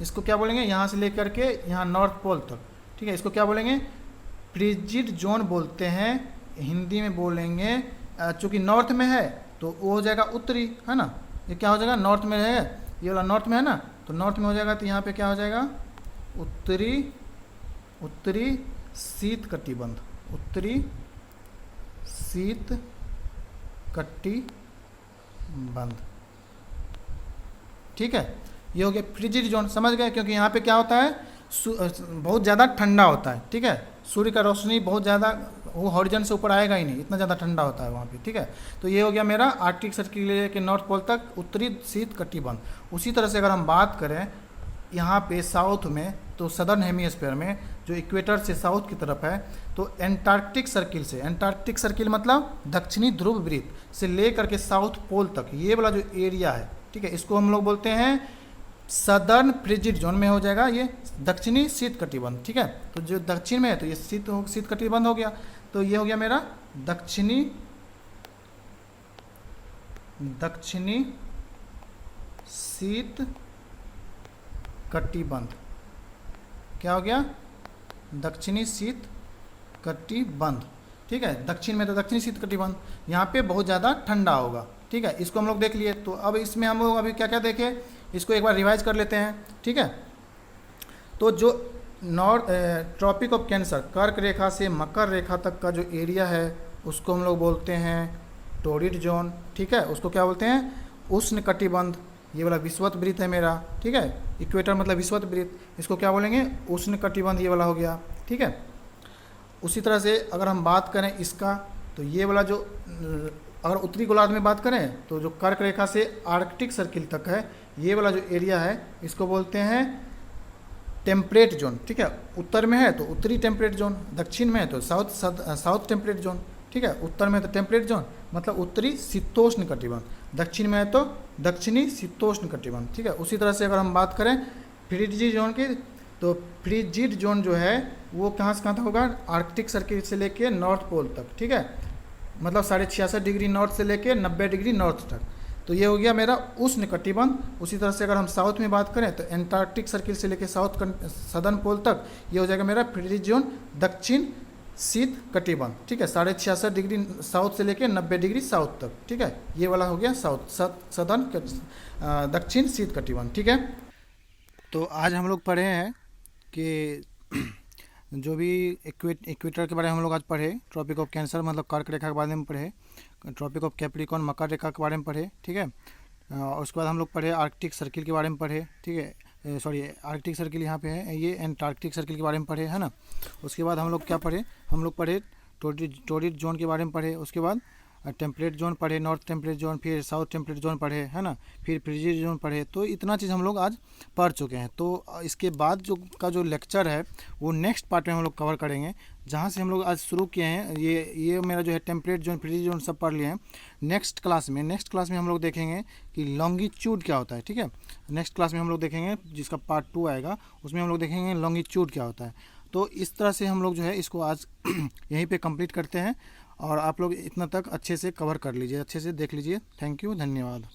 इसको क्या बोलेंगे, यहाँ से ले करके यहाँ नॉर्थ पोल तक, ठीक है, इसको क्या बोलेंगे, फ्रिजिड जोन बोलते हैं। हिंदी में बोलेंगे, चूँकि नॉर्थ में है तो वो हो जाएगा उत्तरी, है ना, ये क्या हो जाएगा, नॉर्थ में है, ये वाला नॉर्थ में है ना, तो नॉर्थ में हो जाएगा, तो यहाँ पे क्या हो जाएगा, उत्तरी शीत कटिबंध, उत्तरी शीत कटिबंध, ठीक है। ये हो गया फ्रिजिड जोन, समझ गए, क्योंकि यहाँ पे क्या होता है, बहुत ज़्यादा ठंडा होता है, ठीक है, सूर्य का रोशनी बहुत ज़्यादा, वो हॉरिजॉन से ऊपर आएगा ही नहीं, इतना ज़्यादा ठंडा होता है वहाँ पे, ठीक है। तो ये हो गया मेरा आर्कटिक सर्किल के नॉर्थ पोल तक उत्तरी शीत कटिबंध। उसी तरह से अगर हम बात करें यहाँ पे साउथ में, तो सदर्न हेमिस्फीयर में जो इक्वेटर से साउथ की तरफ है, तो एंटार्क्टिक सर्किल से, एंटार्क्टिक सर्किल मतलब दक्षिणी ध्रुव वृत्त से ले करके साउथ पोल तक, ये वाला जो एरिया है, ठीक है, इसको हम लोग बोलते हैं सदर्न फ्रिजिड जोन में हो जाएगा, ये दक्षिणी शीत कटिबंध, ठीक है। तो जो दक्षिण में है तो ये शीत कटिबंध हो गया। तो ये हो गया मेरा दक्षिणी शीत कटिबंध, क्या हो गया, दक्षिणी शीत कटिबंध, ठीक है, दक्षिण में तो दक्षिणी शीत कटिबंध, यहाँ पे बहुत ज़्यादा ठंडा होगा, ठीक है, इसको हम लोग देख लिए। तो अब इसमें हम लोग अभी क्या क्या देखे, इसको एक बार रिवाइज कर लेते हैं, ठीक है। तो जो नॉर्थ ट्रॉपिक ऑफ कैंसर, कर्क रेखा से मकर रेखा तक का जो एरिया है, उसको हम लोग बोलते हैं टोरिड जोन, ठीक है, उसको क्या बोलते हैं, उष्ण कटिबंध, ये वाला विषुवत वृत्त है मेरा, ठीक है। इक्वेटर मतलब विषुवत वृत्त, इसको क्या बोलेंगे, उष्ण कटिबंध, ये वाला हो गया, ठीक है। उसी तरह से अगर हम बात करें इसका, तो ये वाला जो अगर उत्तरी गोलार्ध में बात करें तो जो कर्क रेखा से आर्कटिक सर्किल तक है, ये वाला जो एरिया है इसको बोलते हैं टेम्परेट जोन, ठीक है। उत्तर में है तो उत्तरी टेम्परेट जोन, दक्षिण में है तो साउथ टेम्परेट जोन, ठीक है। उत्तर में तो टेम्परेट जोन मतलब उत्तरी शीतोष्ण कटिबंध, दक्षिण में है तो दक्षिणी शीतोष्ण कटिबंध, ठीक है। उसी तरह से अगर हम बात करें फ्रिजिड जोन की, तो फ्रिजिड जोन जो है वो कहाँ से कहाँ तक होगा, आर्कटिक सर्किल से लेके नॉर्थ पोल तक, ठीक है। मतलब 66.5 डिग्री नॉर्थ से लेके 90 डिग्री नॉर्थ तक, तो ये हो गया मेरा उष्ण कटिबंध। उसी तरह से अगर हम साउथ में बात करें तो एंटार्क्टिक सर्किल से लेके सदर्न पोल तक, ये हो जाएगा मेरा फ्रिजिड जोन, दक्षिण शीत कटिबंध, ठीक है। 66.5 डिग्री साउथ से लेके 90 डिग्री साउथ तक, ठीक है। ये वाला हो गया सदर्न दक्षिण शीत कटिबंध, ठीक है। तो आज हम लोग पढ़े हैं कि जो भी इक्वेटर के बारे में हम लोग आज पढ़े, ट्रॉपिक ऑफ कैंसर मतलब कर्क रेखा के बारे में पढ़े, ट्रॉपिक ऑफ कैप्रिकॉर्न मकर रेखा के बारे में पढ़े, ठीक है। और उसके बाद हम लोग पढ़े आर्कटिक सर्किल के बारे में पढ़े, ठीक है। सॉरी, आर्कटिक सर्किल यहाँ पे है, ये एंटार्क्टिक सर्किल के बारे में पढ़े, है ना। उसके बाद हम लोग क्या पढ़े, हम लोग पढ़े टोरिड जोन के बारे में पढ़े, उसके बाद टेम्परेट जोन पढ़े, नॉर्थ टेम्परेट जोन, फिर साउथ टेम्परेट जोन पढ़े, है ना, फिर फ्रिजिड जोन पढ़े। तो इतना चीज़ हम लोग आज पढ़ चुके हैं। तो इसके बाद जो लेक्चर है वो नेक्स्ट पार्ट में हम लोग कवर करेंगे, जहाँ से हम लोग आज शुरू किए हैं। ये मेरा जो है टेम्परेट जोन, फ्रिजिड जोन सब पढ़ लिए हैं। नेक्स्ट क्लास में हम लोग देखेंगे कि लॉन्गिट्यूड क्या होता है, ठीक है। नेक्स्ट क्लास में हम लोग देखेंगे, जिसका पार्ट 2 आएगा, उसमें हम लोग देखेंगे लॉन्गिट्यूड क्या होता है। तो इस तरह से हम लोग जो है इसको आज यहीं पे कंप्लीट करते हैं, और आप लोग इतना तक अच्छे से कवर कर लीजिए, अच्छे से देख लीजिए। थैंक यू, धन्यवाद।